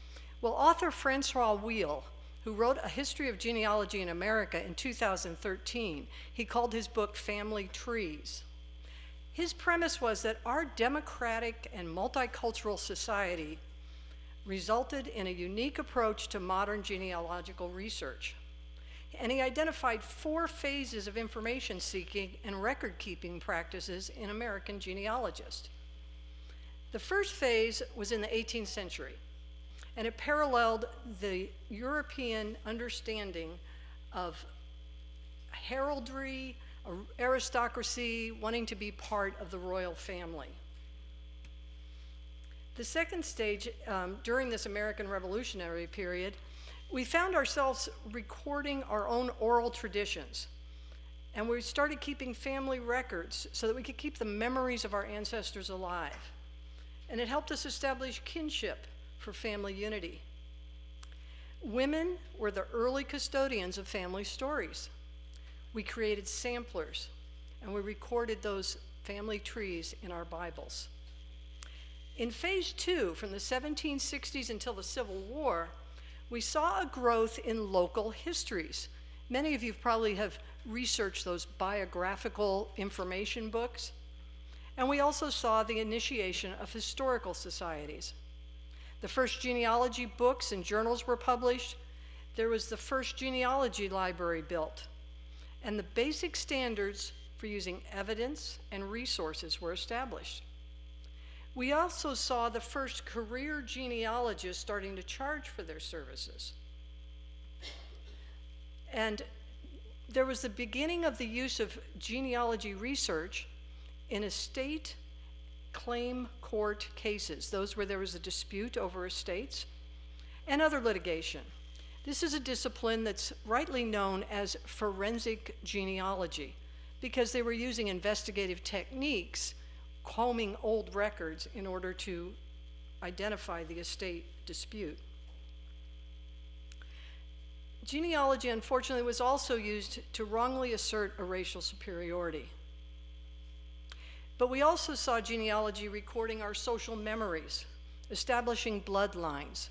Well, author Francois Wheel, who wrote A History of Genealogy in America in 2013, he called his book Family Trees. His premise was that our democratic and multicultural society resulted in a unique approach to modern genealogical research. And he identified 4 phases of information seeking and record keeping practices in American genealogists. The first phase was in the 18th century, and it paralleled the European understanding of heraldry, aristocracy, wanting to be part of the royal family. The second stage, during this American Revolutionary period, we found ourselves recording our own oral traditions. And we started keeping family records so that we could keep the memories of our ancestors alive. And it helped us establish kinship for family unity. Women were the early custodians of family stories. We created samplers, and we recorded those family trees in our Bibles. In phase 2, from the 1760s until the Civil War, we saw a growth in local histories. Many of you probably have researched those biographical information books. And we also saw the initiation of historical societies. The first genealogy books and journals were published. There was the first genealogy library built. And the basic standards for using evidence and resources were established. We also saw the first career genealogists starting to charge for their services. And there was the beginning of the use of genealogy research in estate claim court cases, those where there was a dispute over estates. and other litigation. This is a discipline that's rightly known as forensic genealogy because they were using investigative techniques, combing old records in order to identify the estate dispute. Genealogy, unfortunately, was also used to wrongly assert a racial superiority. But we also saw genealogy recording our social memories, establishing bloodlines,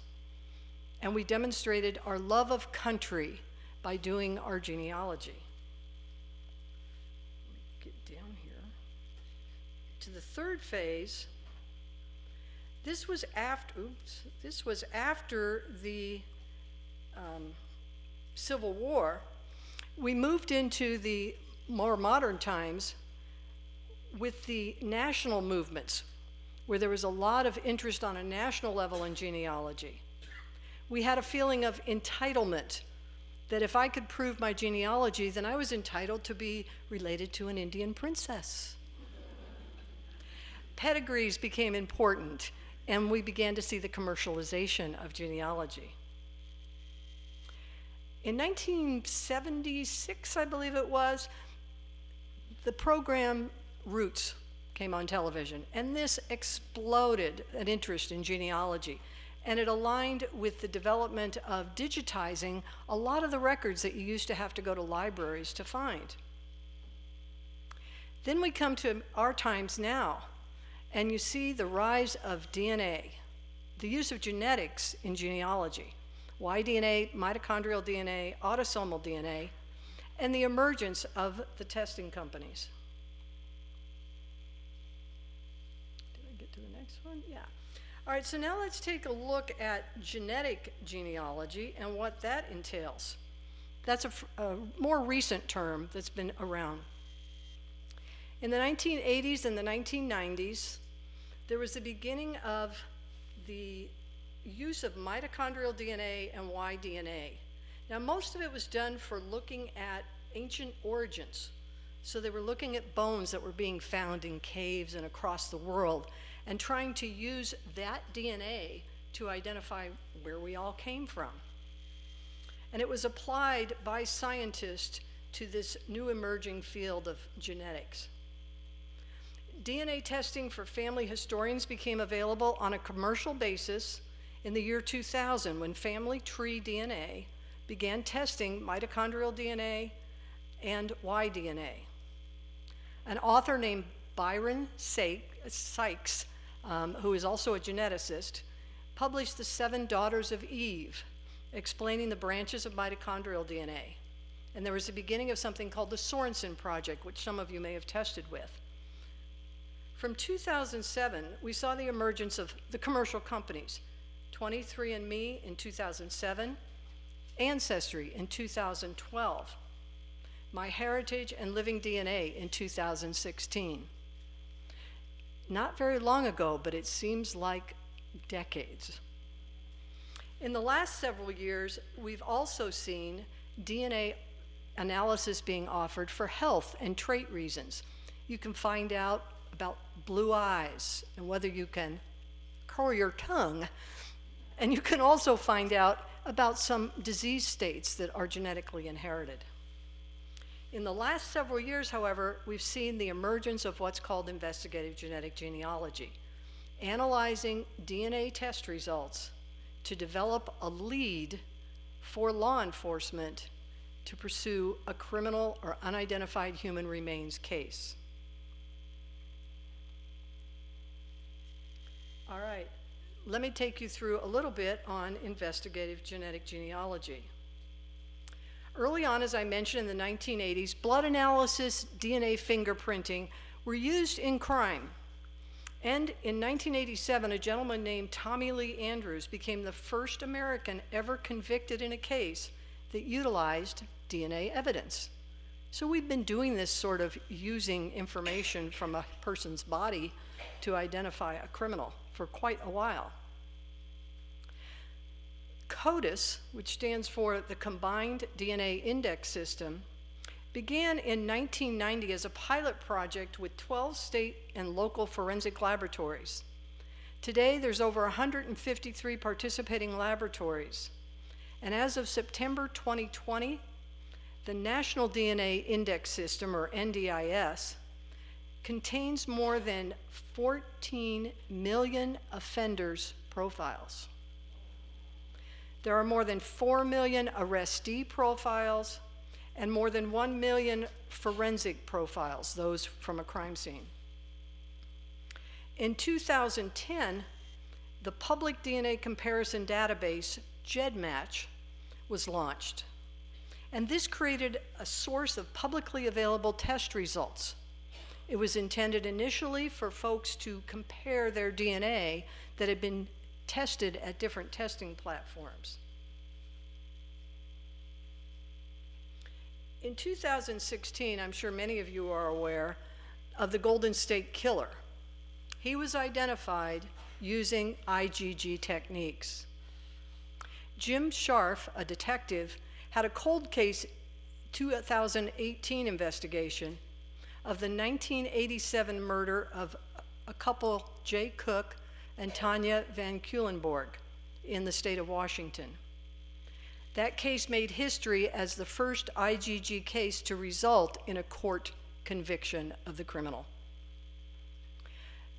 and we demonstrated our love of country by doing our genealogy. Let me get down here to the third phase. This was after the Civil War. We moved into the more modern times with the national movements, where there was a lot of interest on a national level in genealogy. We had a feeling of entitlement, that if I could prove my genealogy, then I was entitled to be related to an Indian princess. Pedigrees became important, and we began to see the commercialization of genealogy. In 1976, I believe it was, the program Roots came on television, and this exploded an interest in genealogy, and it aligned with the development of digitizing a lot of the records that you used to have to go to libraries to find. Then we come to our times now, and you see the rise of DNA, the use of genetics in genealogy, Y-DNA, mitochondrial DNA, autosomal DNA, and the emergence of the testing companies. Yeah. All right, so now let's take a look at genetic genealogy and what that entails. That's a more recent term that's been around. In the 1980s and the 1990s, there was the beginning of the use of mitochondrial DNA and Y-DNA. Now, most of it was done for looking at ancient origins. So they were looking at bones that were being found in caves and across the world, and trying to use that DNA to identify where we all came from. And it was applied by scientists to this new emerging field of genetics. DNA testing for family historians became available on a commercial basis in the year 2000, when Family Tree DNA began testing mitochondrial DNA and Y-DNA. An author named Byron Sykes, who is also a geneticist, published The 7 Daughters of Eve, explaining the branches of mitochondrial DNA. And there was the beginning of something called the Sorensen Project, which some of you may have tested with. From 2007, we saw the emergence of the commercial companies, 23andMe in 2007, Ancestry in 2012, MyHeritage and Living DNA in 2016. Not very long ago, but it seems like decades. In the last several years, we've also seen DNA analysis being offered for health and trait reasons. You can find out about blue eyes and whether you can curl your tongue. And you can also find out about some disease states that are genetically inherited. In the last several years, however, we've seen the emergence of what's called investigative genetic genealogy, analyzing DNA test results to develop a lead for law enforcement to pursue a criminal or unidentified human remains case. All right, let me take you through a little bit on investigative genetic genealogy. Early on, as I mentioned, in the 1980s, blood analysis, DNA fingerprinting were used in crime. And in 1987, a gentleman named Tommy Lee Andrews became the first American ever convicted in a case that utilized DNA evidence. So we've been doing this sort of using information from a person's body to identify a criminal for quite a while. CODIS, which stands for the Combined DNA Index System, began in 1990 as a pilot project with 12 state and local forensic laboratories. Today, there's over 153 participating laboratories. And as of September 2020, the National DNA Index System, or NDIS, contains more than 14 million offenders' profiles. There are more than 4 million arrestee profiles and more than 1 million forensic profiles, those from a crime scene. In 2010, the public DNA comparison database, GEDmatch, was launched. And this created a source of publicly available test results. It was intended initially for folks to compare their DNA that had been tested at different testing platforms. In 2016, I'm sure many of you are aware of the Golden State Killer. He was identified using IgG techniques. Jim Scharf, a detective, had a cold case 2018 investigation of the 1987 murder of a couple, Jay Cook and Tanya Van Culenborg, in the state of Washington. That case made history as the first IgG case to result in a court conviction of the criminal.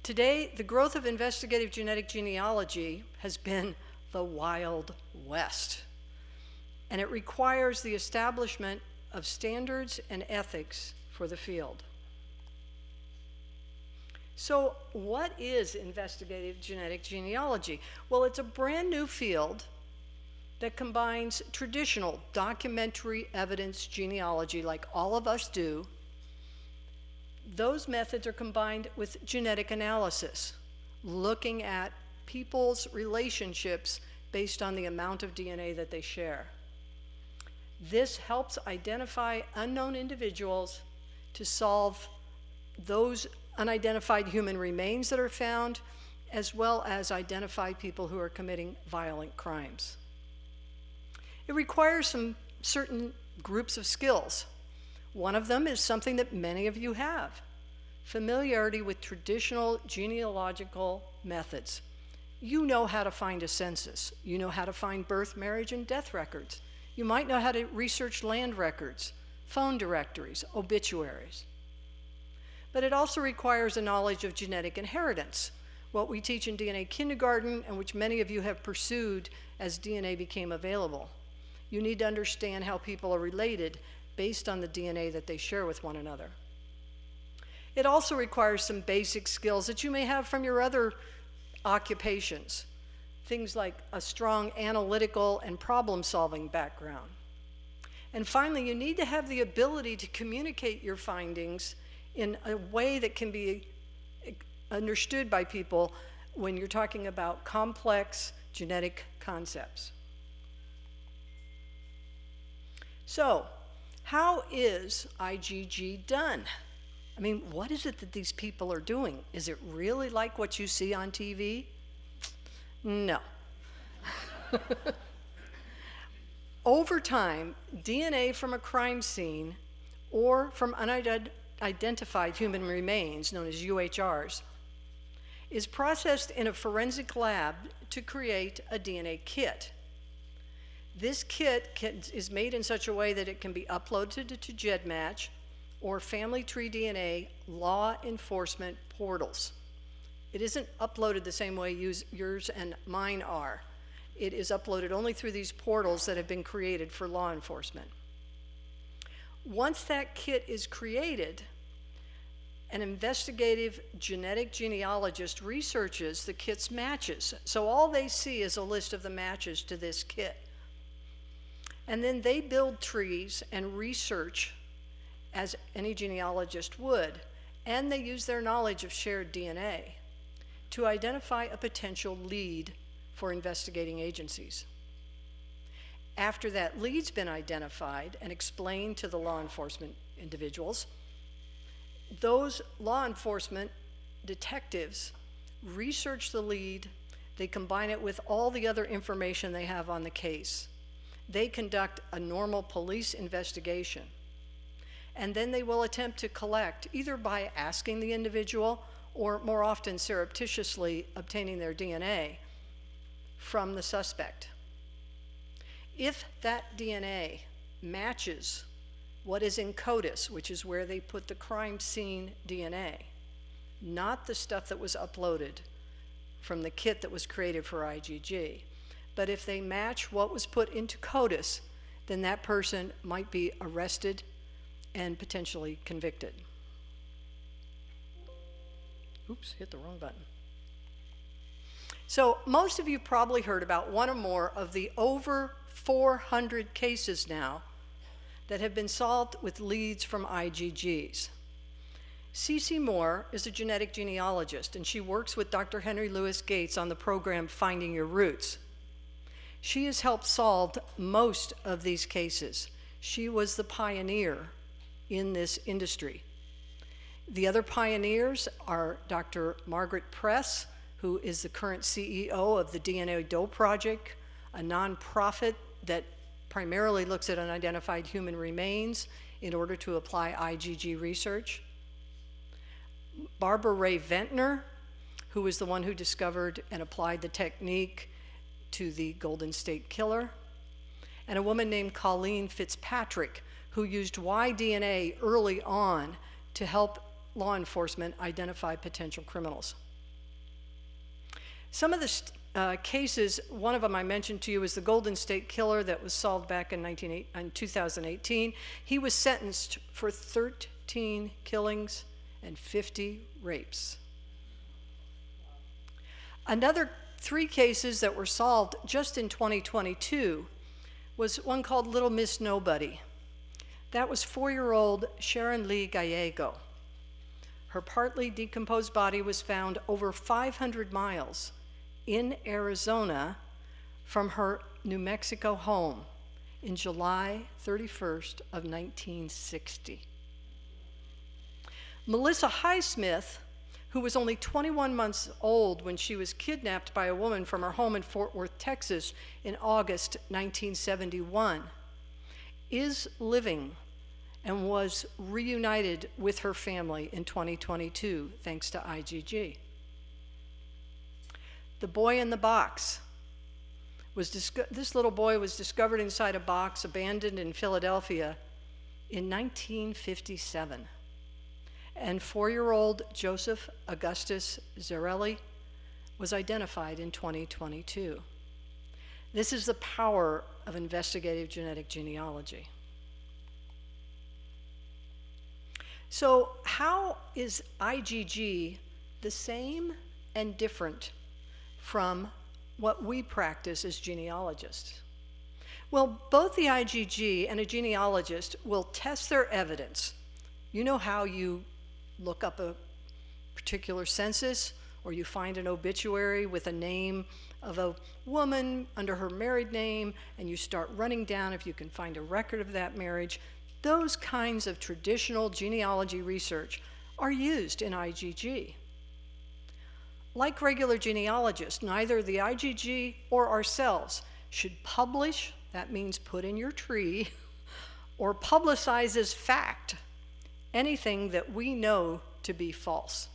Today, the growth of investigative genetic genealogy has been the Wild West, and it requires the establishment of standards and ethics for the field. So what is investigative genetic genealogy? Well, it's a brand new field that combines traditional documentary evidence genealogy, like all of us do. Those methods are combined with genetic analysis, looking at people's relationships based on the amount of DNA that they share. This helps identify unknown individuals to solve those unidentified human remains that are found, as well as identify people who are committing violent crimes. It requires some certain groups of skills. One of them is something that many of you have: familiarity with traditional genealogical methods. You know how to find a census. You know how to find birth, marriage, and death records. You might know how to research land records, phone directories, obituaries. But it also requires a knowledge of genetic inheritance, what we teach in DNA kindergarten and which many of you have pursued as DNA became available. You need to understand how people are related based on the DNA that they share with one another. It also requires some basic skills that you may have from your other occupations, things like a strong analytical and problem-solving background. And finally, you need to have the ability to communicate your findings in a way that can be understood by people when you're talking about complex genetic concepts. So, how is IgG done? I mean, what is it that these people are doing? Is it really like what you see on TV? No. Over time, DNA from a crime scene or from unidentified human remains, known as UHRs, is processed in a forensic lab to create a DNA kit. This kit is made in such a way that it can be uploaded to GEDmatch or Family Tree DNA law enforcement portals. It isn't uploaded the same way yours and mine are. It is uploaded only through these portals that have been created for law enforcement. Once that kit is created, an investigative genetic genealogist researches the kit's matches. So all they see is a list of the matches to this kit. And then they build trees and research as any genealogist would, and they use their knowledge of shared DNA to identify a potential lead for investigating agencies. After that lead's been identified and explained to the law enforcement individuals, those law enforcement detectives research the lead, they combine it with all the other information they have on the case. They conduct a normal police investigation, and then they will attempt to collect, either by asking the individual or more often surreptitiously obtaining their DNA from the suspect. If that DNA matches what is in CODIS, which is where they put the crime scene DNA, not the stuff that was uploaded from the kit that was created for IgG, but if they match what was put into CODIS, then that person might be arrested and potentially convicted. Oops, hit the wrong button. So most of you probably heard about one or more of the over 400 cases now that have been solved with leads from IgGs. Cece Moore is a genetic genealogist, and she works with Dr. Henry Louis Gates on the program Finding Your Roots. She has helped solve most of these cases. She was the pioneer in this industry. The other pioneers are Dr. Margaret Press, who is the current CEO of the DNA Doe Project, a nonprofit that primarily looks at unidentified human remains in order to apply IgG research. Barbara Ray Ventnor, who was the one who discovered and applied the technique to the Golden State Killer, and a woman named Colleen Fitzpatrick, who used Y-DNA early on to help law enforcement identify potential criminals. Some of the cases, one of them I mentioned to you is the Golden State Killer that was solved back in 2018. He was sentenced for 13 killings and 50 rapes. Another 3 cases that were solved just in 2022 was one called Little Miss Nobody. That was 4-year-old Sharon Lee Gallego. Her partly decomposed body was found over 500 miles in Arizona from her New Mexico home in July 31st of 1960. Melissa Highsmith, who was only 21 months old when she was kidnapped by a woman from her home in Fort Worth, Texas in August 1971, is living and was reunited with her family in 2022 thanks to IgG. The boy in the box this little boy was discovered inside a box abandoned in Philadelphia in 1957. And 4-year-old Joseph Augustus Zarelli was identified in 2022. This is the power of investigative genetic genealogy. So how is IgG the same and different from what we practice as genealogists? Well, both the IgG and a genealogist will test their evidence. You know how you look up a particular census, or you find an obituary with a name of a woman under her married name, and you start running down if you can find a record of that marriage. Those kinds of traditional genealogy research are used in IgG. Like regular genealogists, neither the IgG or ourselves should publish, that means put in your tree, or publicize as fact anything that we know to be false.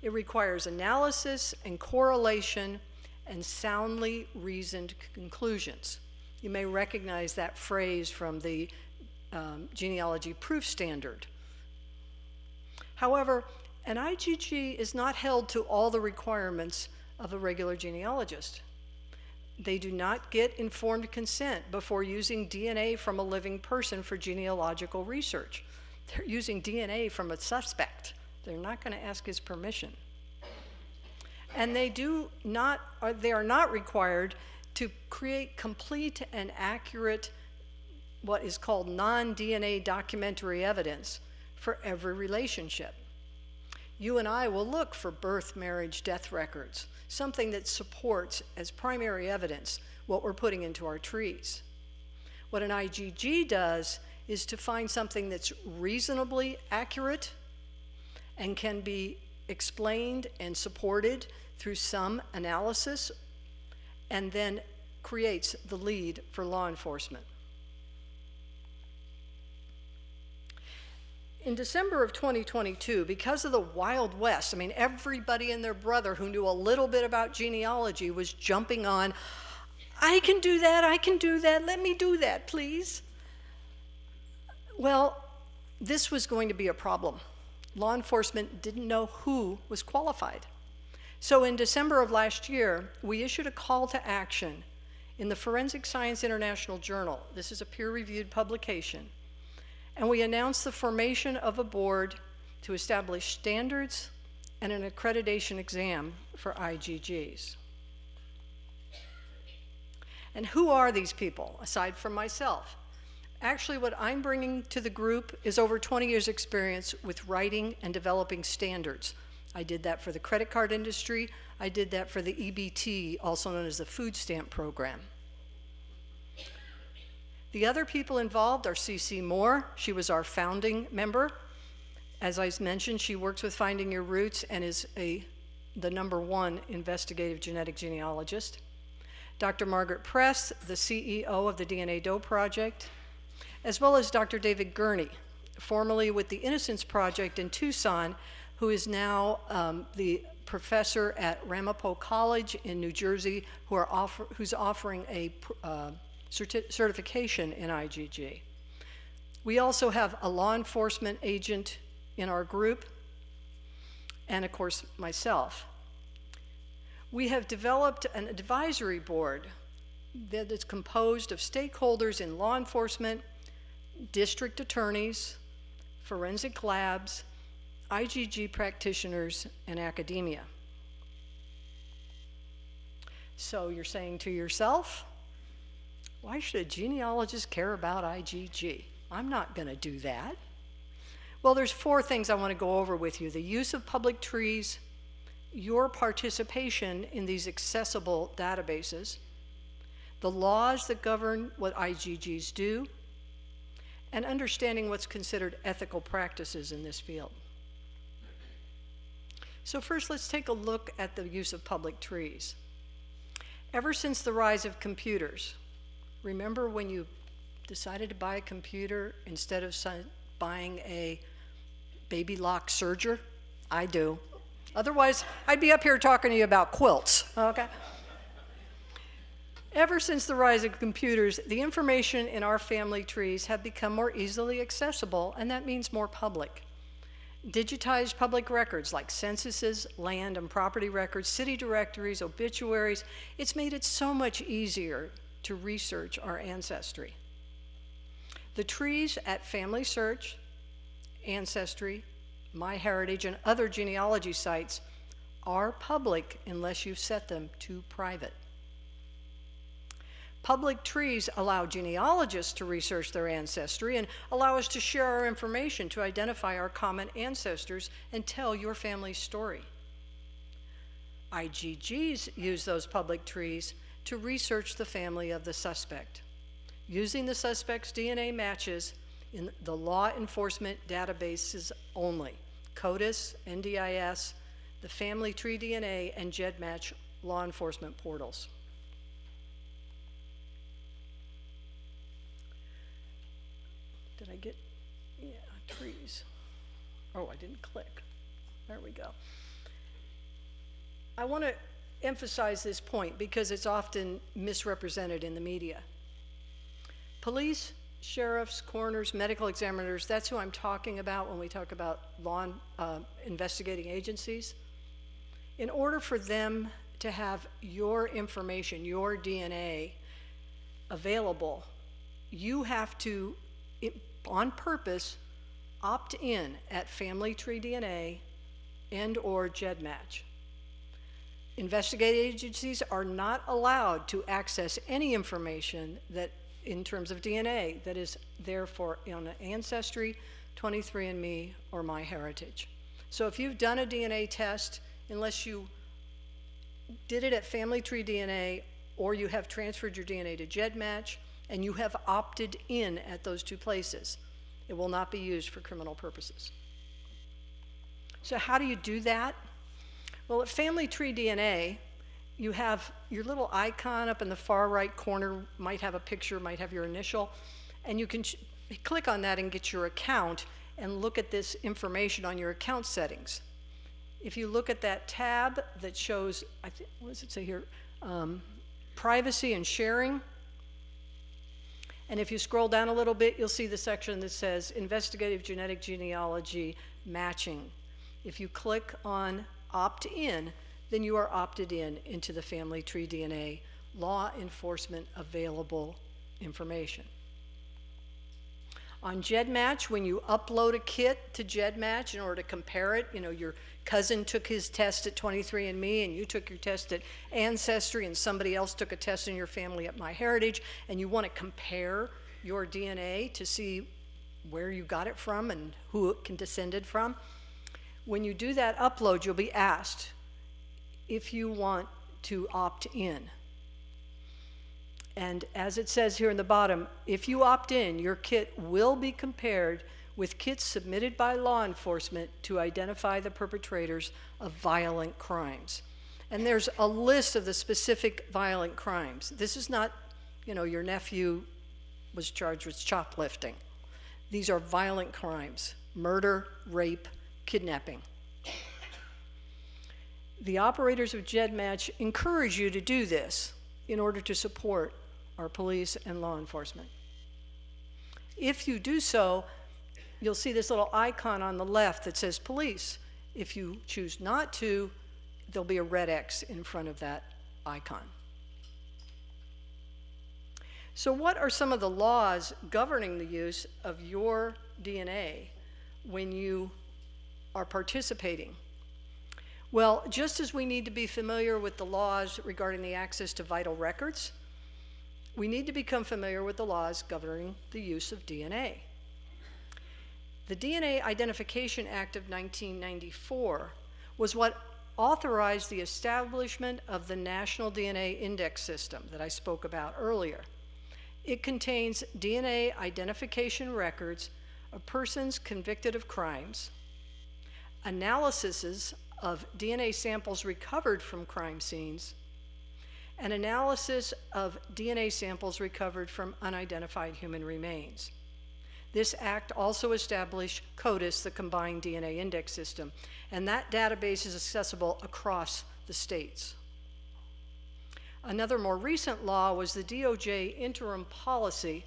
It requires analysis and correlation and soundly reasoned conclusions. You may recognize that phrase from the genealogy proof standard. However, an IgG is not held to all the requirements of a regular genealogist. They do not get informed consent before using DNA from a living person for genealogical research. They're using DNA from a suspect. They're not going to ask his permission. And they are not required to create complete and accurate, what is called non-DNA documentary evidence for every relationship. You and I will look for birth, marriage, death records, something that supports as primary evidence what we're putting into our trees. What an IgG does is to find something that's reasonably accurate and can be explained and supported through some analysis, and then creates the lead for law enforcement. In December of 2022, because of the Wild West, I mean, everybody and their brother who knew a little bit about genealogy was jumping on, I can do that, let me do that, please. Well, this was going to be a problem. Law enforcement didn't know who was qualified. So in December of last year, we issued a call to action in the Forensic Science International Journal. This is a peer-reviewed publication. And we announced the formation of a board to establish standards and an accreditation exam for IGGs. And who are these people, aside from myself? Actually, what I'm bringing to the group is over 20 years' experience with writing and developing standards. I did that for the credit card industry. I did that for the EBT, also known as the food stamp program. The other people involved are C.C. Moore. She was our founding member. As I mentioned, she works with Finding Your Roots and is the #1 investigative genetic genealogist. Dr. Margaret Press, the CEO of the DNA Doe Project, as well as Dr. David Gurney, formerly with the Innocence Project in Tucson, who is now the professor at Ramapo College in New Jersey, who's offering a certification in IGG. We also have a law enforcement agent in our group, and of course, myself. We have developed an advisory board that is composed of stakeholders in law enforcement, district attorneys, forensic labs, IGG practitioners, and academia. So you're saying to yourself, why should a genealogist care about IGG? I'm not going to do that. Well, there's 4 things I want to go over with you. The use of public trees, your participation in these accessible databases, the laws that govern what IGGs do, and understanding what's considered ethical practices in this field. So first, let's take a look at the use of public trees. Ever since the rise of computers, remember when you decided to buy a computer instead of buying a baby lock serger? I do. Otherwise, I'd be up here talking to you about quilts, okay? Ever since the rise of computers, the information in our family trees have become more easily accessible, and that means more public. Digitized public records like censuses, land and property records, city directories, obituaries, it's made it so much easier to research our ancestry. The trees at Family Search, Ancestry, MyHeritage, and other genealogy sites are public unless you've set them to private. Public trees allow genealogists to research their ancestry and allow us to share our information to identify our common ancestors and tell your family's story. IGGs use those public trees to research the family of the suspect, using the suspect's DNA matches in the law enforcement databases only, CODIS, NDIS, the Family Tree DNA, and GEDmatch law enforcement portals. Did I get, yeah, trees. Oh, I didn't click. There we go. I want to emphasize this point because it's often misrepresented in the media. Police, sheriffs, coroners, medical examiners, that's who I'm talking about when we talk about law investigating agencies. In order for them to have your information, your DNA available, you have to, on purpose, opt in at Family Tree DNA and or GEDmatch. Investigative agencies are not allowed to access any information that, in terms of DNA, that is there for Ancestry, 23andMe, or MyHeritage. So if you've done a DNA test, unless you did it at Family Tree DNA or you have transferred your DNA to GEDmatch and you have opted in at those 2 places, it will not be used for criminal purposes. So how do you do that? Well, at Family Tree DNA, you have your little icon up in the far right corner, might have a picture, might have your initial, and you can click on that and get your account, and look at this information on your account settings. If you look at that tab that shows, what does it say here? Privacy and sharing. And if you scroll down a little bit, you'll see the section that says investigative genetic genealogy matching. If you click on opt in, then you are opted in into the Family Tree DNA law enforcement available information. On GEDmatch, when you upload a kit to GEDmatch in order to compare it, you know, your cousin took his test at 23andMe and you took your test at Ancestry and somebody else took a test in your family at MyHeritage, and you want to compare your DNA to see where you got it from and who it descended from. When you do that upload, you'll be asked if you want to opt in. And as it says here in the bottom, if you opt in, your kit will be compared with kits submitted by law enforcement to identify the perpetrators of violent crimes. And there's a list of the specific violent crimes. This is not, you know, your nephew was charged with shoplifting. These are violent crimes: murder, rape, kidnapping. The operators of GEDmatch encourage you to do this in order to support our police and law enforcement. If you do so, you'll see this little icon on the left that says police. If you choose not to, there'll be a red X in front of that icon. So what are some of the laws governing the use of your DNA when you are participating? Well, just as we need to be familiar with the laws regarding the access to vital records, we need to become familiar with the laws governing the use of DNA. The DNA Identification Act of 1994 was what authorized the establishment of the National DNA Index System that I spoke about earlier. It contains DNA identification records of persons convicted of crimes, analyses of DNA samples recovered from crime scenes, and analysis of DNA samples recovered from unidentified human remains. This act also established CODIS, the Combined DNA Index System, and that database is accessible across the states. Another more recent law was the DOJ interim policy.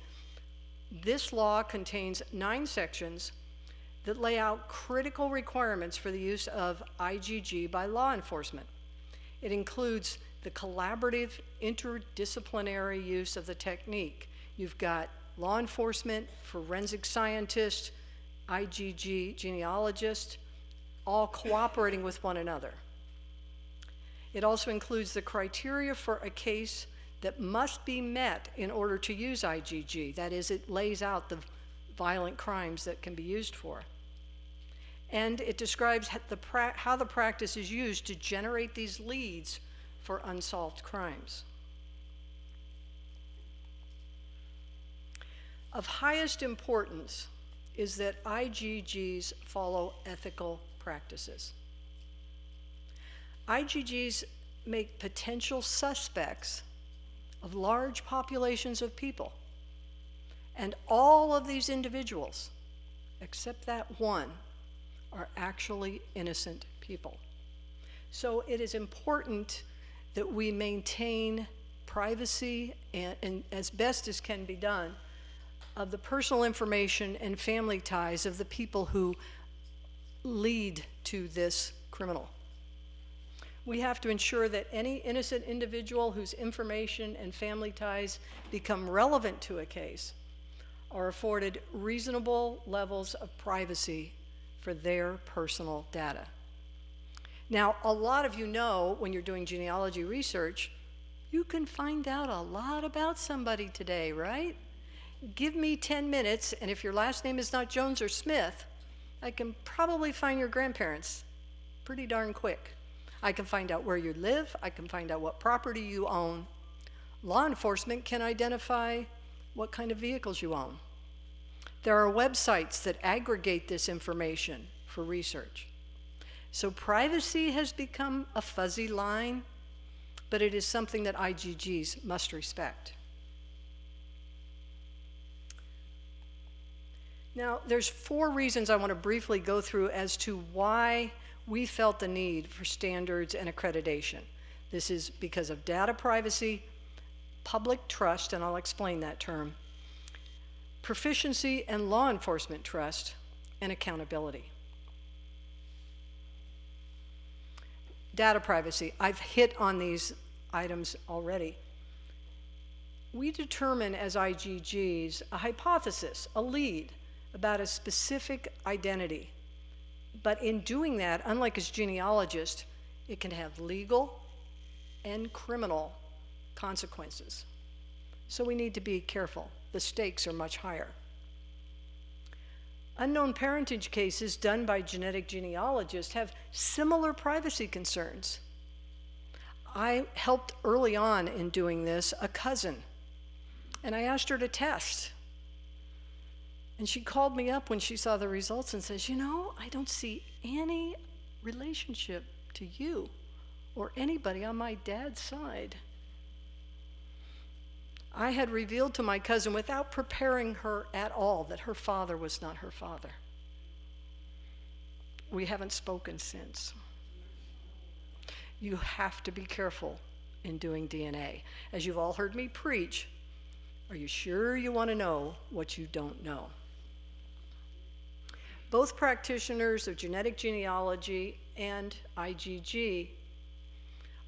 This law contains 9 sections that lay out critical requirements for the use of IgG by law enforcement. It includes the collaborative interdisciplinary use of the technique. You've got law enforcement, forensic scientists, IgG genealogists, all cooperating with one another. It also includes the criteria for a case that must be met in order to use IgG. That is, it lays out the violent crimes that can be used for. And it describes how the practice is used to generate these leads for unsolved crimes. Of highest importance is that IgGs follow ethical practices. IgGs make potential suspects of large populations of people, and all of these individuals, except that one, are actually innocent people. So it is important that we maintain privacy and as best as can be done of the personal information and family ties of the people who lead to this criminal. We have to ensure that any innocent individual whose information and family ties become relevant to a case are afforded reasonable levels of privacy for their personal data. Now, a lot of you know when you're doing genealogy research, you can find out a lot about somebody today, right? Give me 10 minutes, and if your last name is not Jones or Smith, I can probably find your grandparents pretty darn quick. I can find out where you live. I can find out what property you own. Law enforcement can identify what kind of vehicles you own. There are websites that aggregate this information for research. So privacy has become a fuzzy line, but it is something that IgGs must respect. Now, there's 4 reasons I want to briefly go through as to why we felt the need for standards and accreditation. This is because of data privacy, public trust, and I'll explain that term, proficiency and law enforcement trust, and accountability. Data privacy, I've hit on these items already. We determine as IGGs a hypothesis, a lead, about a specific identity. But in doing that, unlike as genealogist, it can have legal and criminal consequences. So we need to be careful. The stakes are much higher. Unknown parentage cases done by genetic genealogists have similar privacy concerns. I helped early on in doing this a cousin, and I asked her to test. And she called me up when she saw the results and says, you know, I don't see any relationship to you or anybody on my dad's side. I had revealed to my cousin without preparing her at all that her father was not her father. We haven't spoken since. You have to be careful in doing DNA. As you've all heard me preach, are you sure you want to know what you don't know? Both practitioners of genetic genealogy and IGG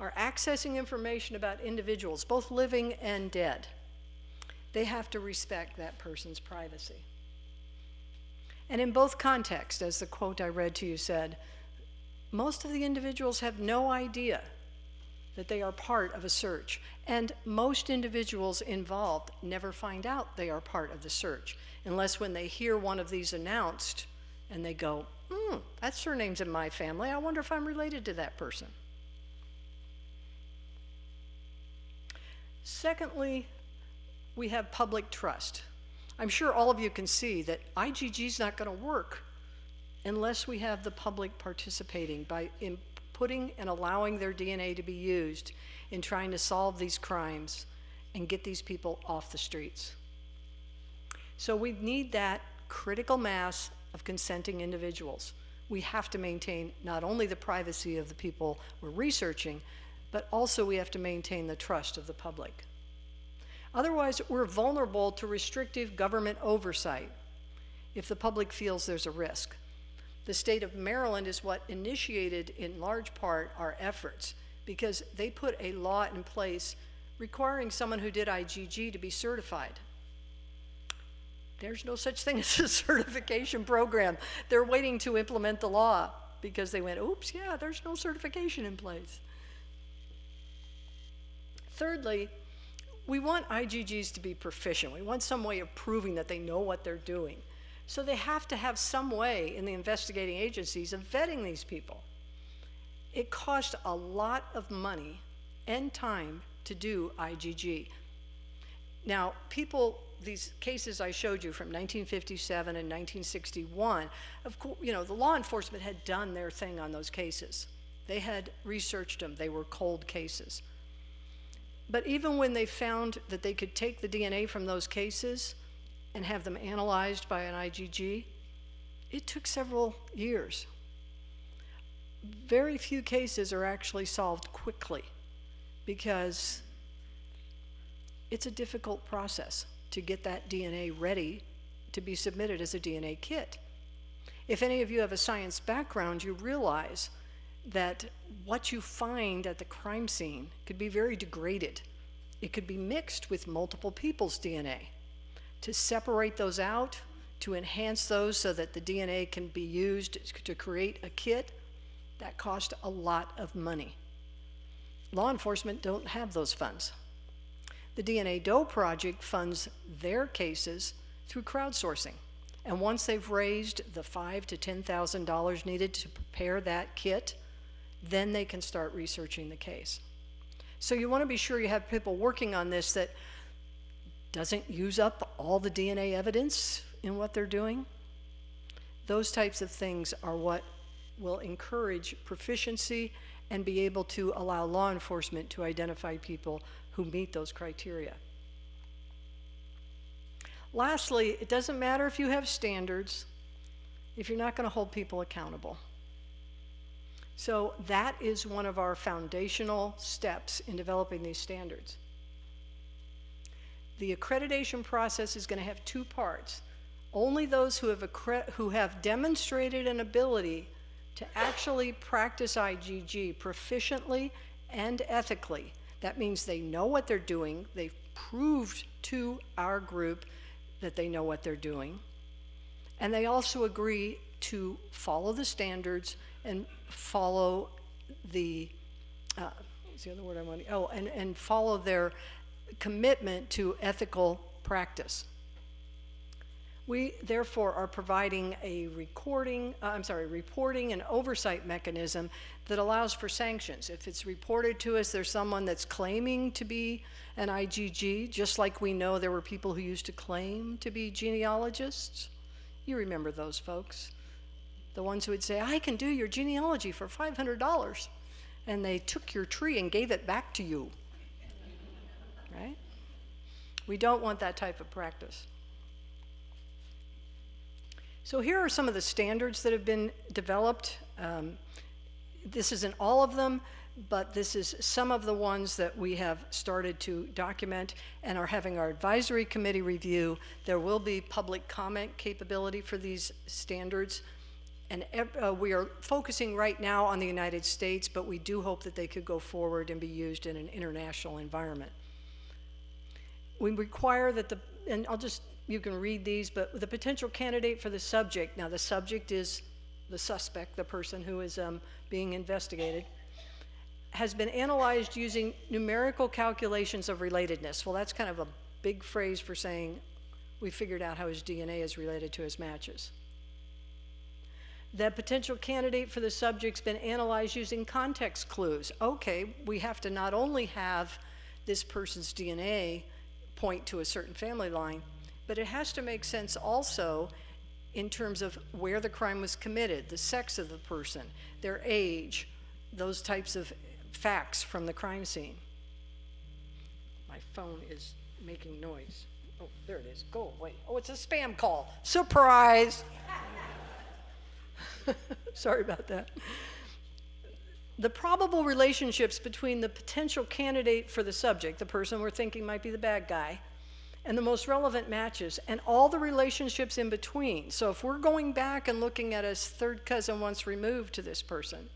are accessing information about individuals, both living and dead. They have to respect that person's privacy. And in both contexts, as the quote I read to you said, most of the individuals have no idea that they are part of a search, and most individuals involved never find out they are part of the search, unless when they hear one of these announced and they go, that surname's in my family, I wonder if I'm related to that person. Secondly, we have public trust. I'm sure all of you can see that IGG's not going to work unless we have the public participating by inputting and allowing their DNA to be used in trying to solve these crimes and get these people off the streets. So we need that critical mass of consenting individuals. We have to maintain not only the privacy of the people we're researching, but also we have to maintain the trust of the public. Otherwise, we're vulnerable to restrictive government oversight if the public feels there's a risk. The state of Maryland is what initiated, in large part, our efforts, because they put a law in place requiring someone who did IGG to be certified. There's no such thing as a certification program. They're waiting to implement the law because they went, oops, yeah, there's no certification in place. Thirdly, we want IGGs to be proficient. We want some way of proving that they know what they're doing. So they have to have some way in the investigating agencies of vetting these people. It costs a lot of money and time to do IGG. Now, these cases I showed you from 1957 and 1961, of course, the law enforcement had done their thing on those cases. They had researched them. They were cold cases. But even when they found that they could take the DNA from those cases and have them analyzed by an IGG, it took several years. Very few cases are actually solved quickly because it's a difficult process to get that DNA ready to be submitted as a DNA kit. If any of you have a science background, you realize that what you find at the crime scene could be very degraded. It could be mixed with multiple people's DNA. To separate those out, to enhance those so that the DNA can be used to create a kit, that cost a lot of money. Law enforcement don't have those funds. The DNA Doe Project funds their cases through crowdsourcing. And once they've raised the $5,000 to $10,000 needed to prepare that kit, then they can start researching the case. So you want to be sure you have people working on this that doesn't use up all the DNA evidence in what they're doing. Those types of things are what will encourage proficiency and be able to allow law enforcement to identify people who meet those criteria. Lastly, it doesn't matter if you have standards if you're not going to hold people accountable. So that is one of our foundational steps in developing these standards. The accreditation process is going to have two parts. Only those who have demonstrated an ability to actually practice IGG proficiently and ethically. That means they know what they're doing. They've proved to our group that they know what they're doing. And they also agree to follow the standards and follow the, what's the other word I want? Oh, and follow their commitment to ethical practice. We therefore are providing a reporting and oversight mechanism that allows for sanctions. If it's reported to us there's someone that's claiming to be an IGG, just like we know there were people who used to claim to be genealogists. You remember those folks. The ones who would say, I can do your genealogy for $500. And they took your tree and gave it back to you. Right? We don't want that type of practice. So here are some of the standards that have been developed. This isn't all of them, but this is some of the ones that we have started to document and are having our advisory committee review. There will be public comment capability for these standards. And we are focusing right now on the United States, but we do hope that they could go forward and be used in an international environment. We require that and you can read these, but the potential candidate for the subject, now the subject is the suspect, the person who is being investigated, has been analyzed using numerical calculations of relatedness. Well, that's kind of a big phrase for saying we figured out how his DNA is related to his matches. The potential candidate for the subject's been analyzed using context clues. Okay, we have to not only have this person's DNA point to a certain family line, but it has to make sense also in terms of where the crime was committed, the sex of the person, their age, those types of facts from the crime scene. My phone is making noise. Oh, there it is. Go away. Oh, it's a spam call. Surprise! Sorry about that. The probable relationships between the potential candidate for the subject, the person we're thinking might be the bad guy, and the most relevant matches, and all the relationships in between. So if we're going back and looking at a third cousin once removed to this person,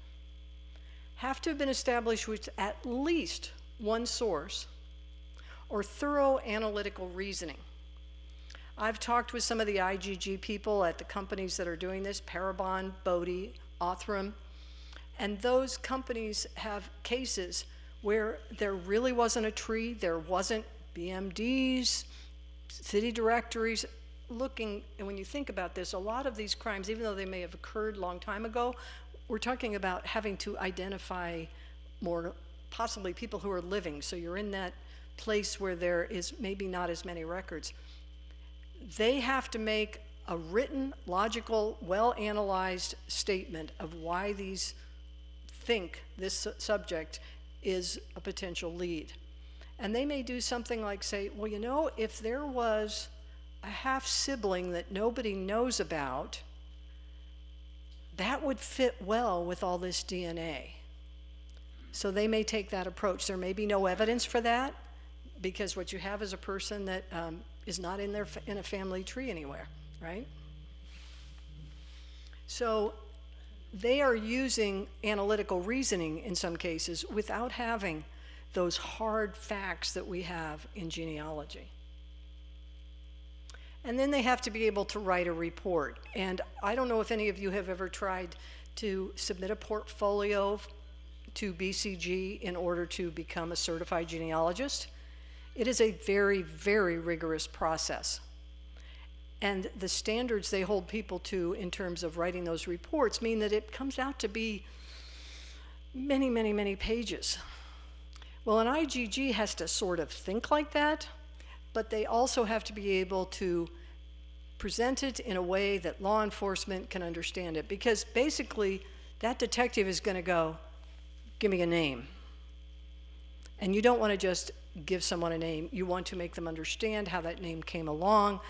have to have been established with at least one source or thorough analytical reasoning. I've talked with some of the IGG people at the companies that are doing this, Parabon, Bodie, Othram, and those companies have cases where there really wasn't a tree, there wasn't BMDs, city directories looking, and when you think about this, a lot of these crimes, even though they may have occurred a long time ago, we're talking about having to identify more possibly people who are living, so you're in that place where there is maybe not as many records. They have to make a written, logical, well-analyzed statement of why these think this subject is a potential lead. And they may do something like say, well, you know, if there was a half-sibling that nobody knows about, that would fit well with all this DNA. So they may take that approach. There may be no evidence for that, because what you have is a person that is not in a family tree anywhere, right? So they are using analytical reasoning in some cases without having those hard facts that we have in genealogy. And then they have to be able to write a report. And I don't know if any of you have ever tried to submit a portfolio to BCG in order to become a certified genealogist. It is a very, very rigorous process. And the standards they hold people to in terms of writing those reports mean that it comes out to be many, many, many pages. Well, an IGG has to sort of think like that, but they also have to be able to present it in a way that law enforcement can understand it, because basically that detective is going to go, give me a name. And you don't want to just give someone a name. You want to make them understand how that name came along,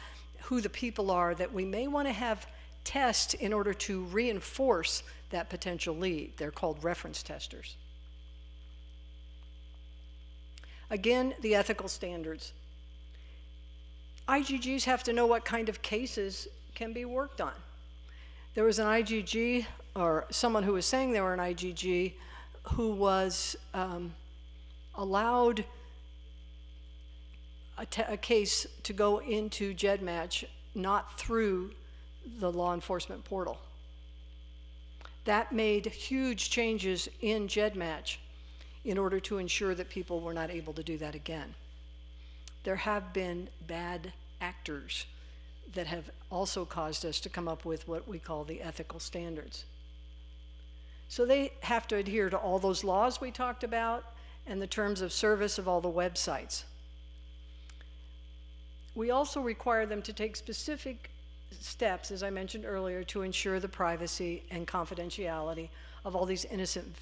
who the people are that we may want to have test in order to reinforce that potential lead. They're called reference testers. Again, the ethical standards. IGGs have to know what kind of cases can be worked on. There was an IGG, or someone who was saying they were an IGG, who was allowed a case to go into GEDmatch, not through the law enforcement portal. That made huge changes in GEDmatch in order to ensure that people were not able to do that again. There have been bad actors that have also caused us to come up with what we call the ethical standards. So they have to adhere to all those laws we talked about and the terms of service of all the websites. We also require them to take specific steps, as I mentioned earlier, to ensure the privacy and confidentiality of all these innocent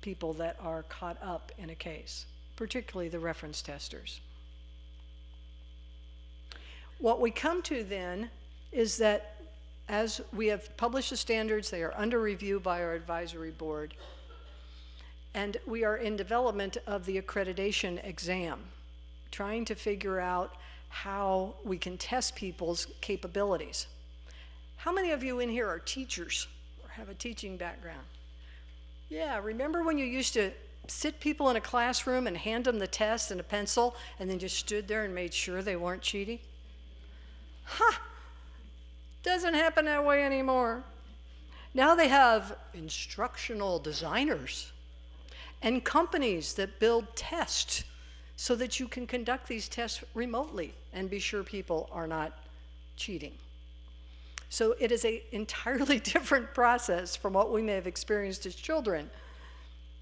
people that are caught up in a case, particularly the reference testers. What we come to then is that as we have published the standards, they are under review by our advisory board, and we are in development of the accreditation exam, trying to figure out how we can test people's capabilities. How many of you in here are teachers or have a teaching background? Yeah, remember when you used to sit people in a classroom and hand them the test and a pencil and then just stood there and made sure they weren't cheating? Doesn't happen that way anymore. Now they have instructional designers and companies that build tests so that you can conduct these tests remotely and be sure people are not cheating. So it is an entirely different process from what we may have experienced as children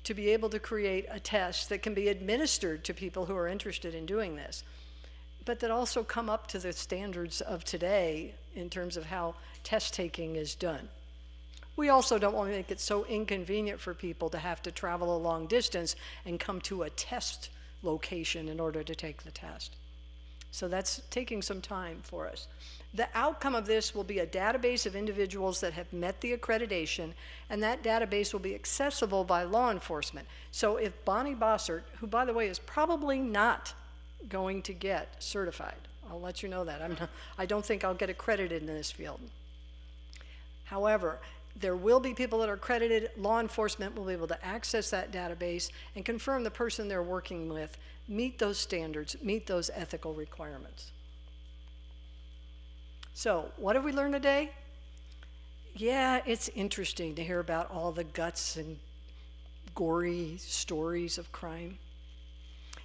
to be able to create a test that can be administered to people who are interested in doing this, but that also come up to the standards of today in terms of how test taking is done. We also don't want to make it so inconvenient for people to have to travel a long distance and come to a test location in order to take the test. So that's taking some time for us. The outcome of this will be a database of individuals that have met the accreditation, and that database will be accessible by law enforcement. So if Bonnie Bossert, who by the way is probably not going to get certified, I'll let you know that. I don't think I'll get accredited in this field. However, there will be people that are accredited. Law enforcement will be able to access that database and confirm the person they're working with meet those standards, meet those ethical requirements. So, what have we learned today? Yeah, it's interesting to hear about all the guts and gory stories of crime.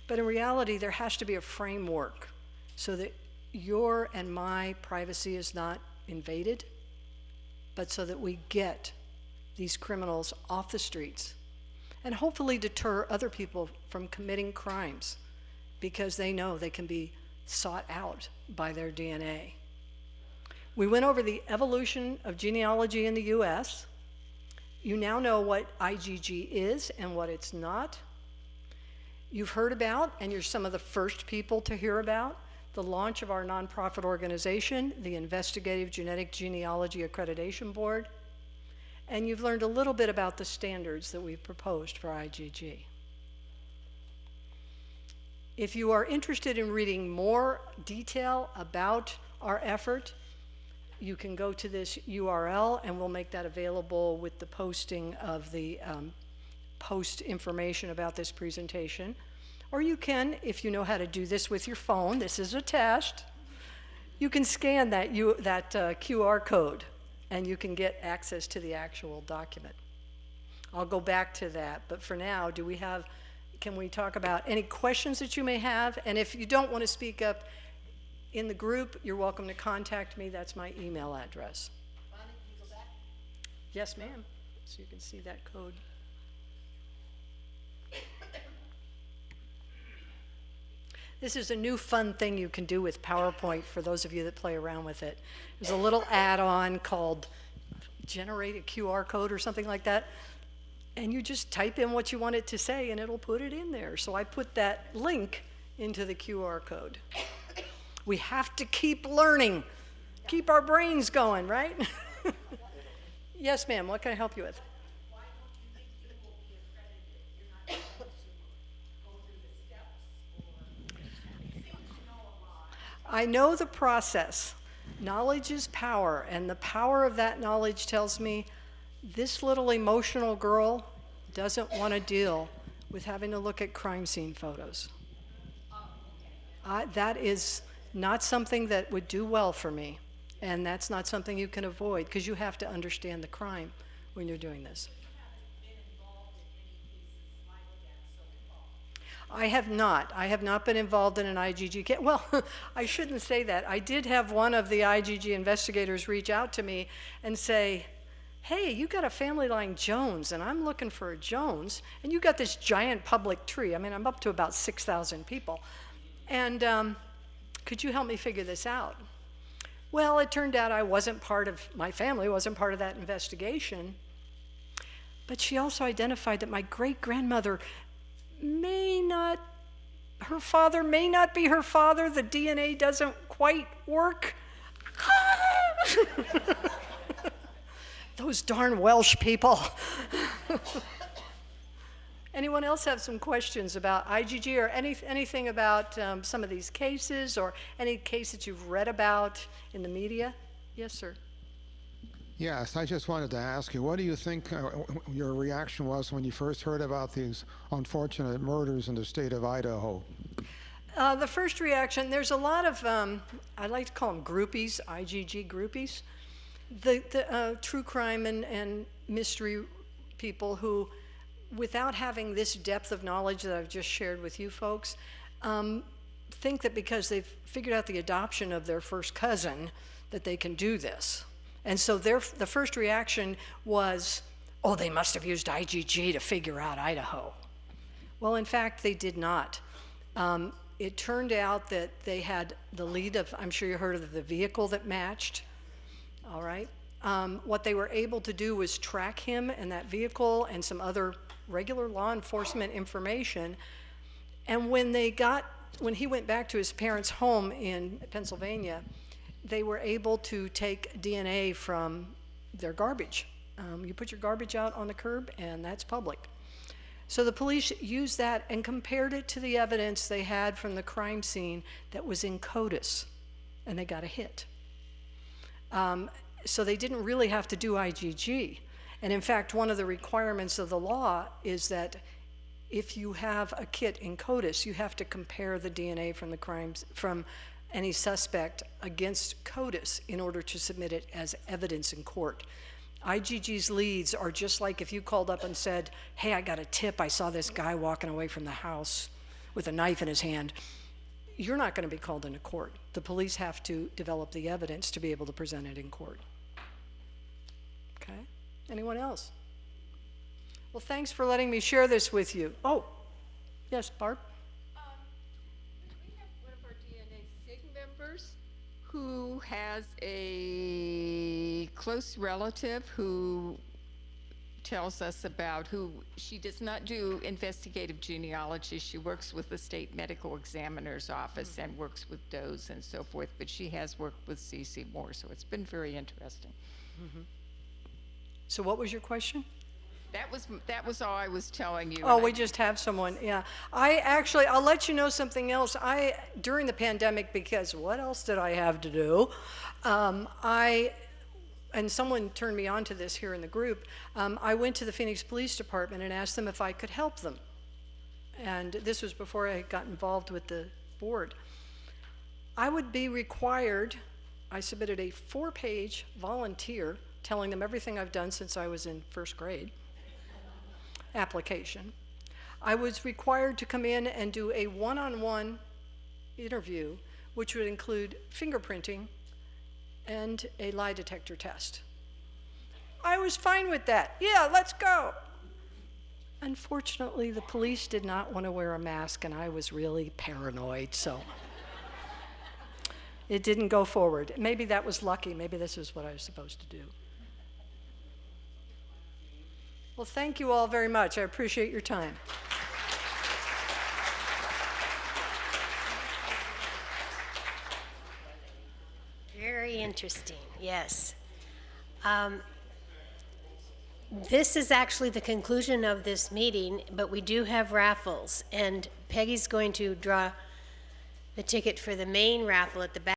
But in reality, there has to be a framework so that your and my privacy is not invaded, but so that we get these criminals off the streets and hopefully deter other people from committing crimes because they know they can be sought out by their DNA. We went over the evolution of genealogy in the US. You now know what IGG is and what it's not. You've heard about, and you're some of the first people to hear about, the launch of our nonprofit organization, the Investigative Genetic Genealogy Accreditation Board, and you've learned a little bit about the standards that we've proposed for IGG. If you are interested in reading more detail about our effort, you can go to this URL and we'll make that available with the posting of the post information about this presentation. Or you can, if you know how to do this with your phone, this is a test, you can scan that QR code and you can get access to the actual document. I'll go back to that, but for now, can we talk about any questions that you may have? And if you don't want to speak up in the group, you're welcome to contact me. That's my email address. Bonnie, can you go back? Yes, ma'am. So you can see that code. This is a new fun thing you can do with PowerPoint for those of you that play around with it. There's a little add-on called Generate a QR Code or something like that. And you just type in what you want it to say and it'll put it in there. So I put that link into the QR code. We have to keep learning. keep our brains going, right? Yes, ma'am, what can I help you with? I know the process. Knowledge is power, and the power of that knowledge tells me this little emotional girl doesn't want to deal with having to look at crime scene photos. That is not something that would do well for me, and that's not something you can avoid, because you have to understand the crime when you're doing this. I have not. I have not been involved in an IGG case. Well, I shouldn't say that. I did have one of the IGG investigators reach out to me and say, hey, you got a family line Jones, and I'm looking for a Jones, and you got this giant public tree. I mean, I'm up to about 6,000 people. And could you help me figure this out? Well, it turned out my family wasn't part of that investigation, but she also identified that my great-grandmother her father may not be her father. The DNA doesn't quite work. Those darn Welsh people. Anyone else have some questions about IGG or anything about some of these cases, or any case that you've read about in the media? Yes, sir. Yes, I just wanted to ask you, what do you think your reaction was when you first heard about these unfortunate murders in the state of Idaho? The first reaction, there's a lot of, I like to call them groupies, IGG groupies, the true crime and mystery people who, without having this depth of knowledge that I've just shared with you folks, think that because they've figured out the adoption of their first cousin, that they can do this. And so the first reaction was, oh, they must have used IGG to figure out Idaho. Well, in fact, they did not. It turned out that they had the lead of, I'm sure you heard of the vehicle that matched, all right? What they were able to do was track him and that vehicle and some other regular law enforcement information. And when he went back to his parents' home in Pennsylvania, they were able to take DNA from their garbage. You put your garbage out on the curb, and that's public. So the police used that and compared it to the evidence they had from the crime scene that was in CODIS, and they got a hit. So they didn't really have to do IGG. And in fact, one of the requirements of the law is that if you have a kit in CODIS, you have to compare the DNA from any suspect against CODIS in order to submit it as evidence in court. IGG's leads are just like if you called up and said, hey, I got a tip, I saw this guy walking away from the house with a knife in his hand. You're not going to be called into court. The police have to develop the evidence to be able to present it in court. Okay? Anyone else? Well, thanks for letting me share this with you. Oh, yes, Barb? Who has a close relative who tells us about she does not do investigative genealogy. She works with the state medical examiner's office and works with does and so forth, but she has worked with C.C. Moore, so it's been very interesting. Mm-hmm. So what was your question? That was all I was telling you. Oh, we just have someone, yeah. I'll let you know something else. During the pandemic, because what else did I have to do? And someone turned me on to this here in the group. I went to the Phoenix Police Department and asked them if I could help them. And this was before I got involved with the board. I would be required, I submitted a 4-page volunteer telling them everything I've done since I was in first grade. Application. I was required to come in and do a one-on-one interview, which would include fingerprinting and a lie detector test. I was fine with that. Yeah, let's go. Unfortunately, the police did not want to wear a mask, and I was really paranoid, so it didn't go forward. Maybe that was lucky. Maybe this is what I was supposed to do. Well, thank you all very much. I appreciate your time. Very interesting, yes. This is actually the conclusion of this meeting, but we do have raffles, and Peggy's going to draw the ticket for the main raffle at the back.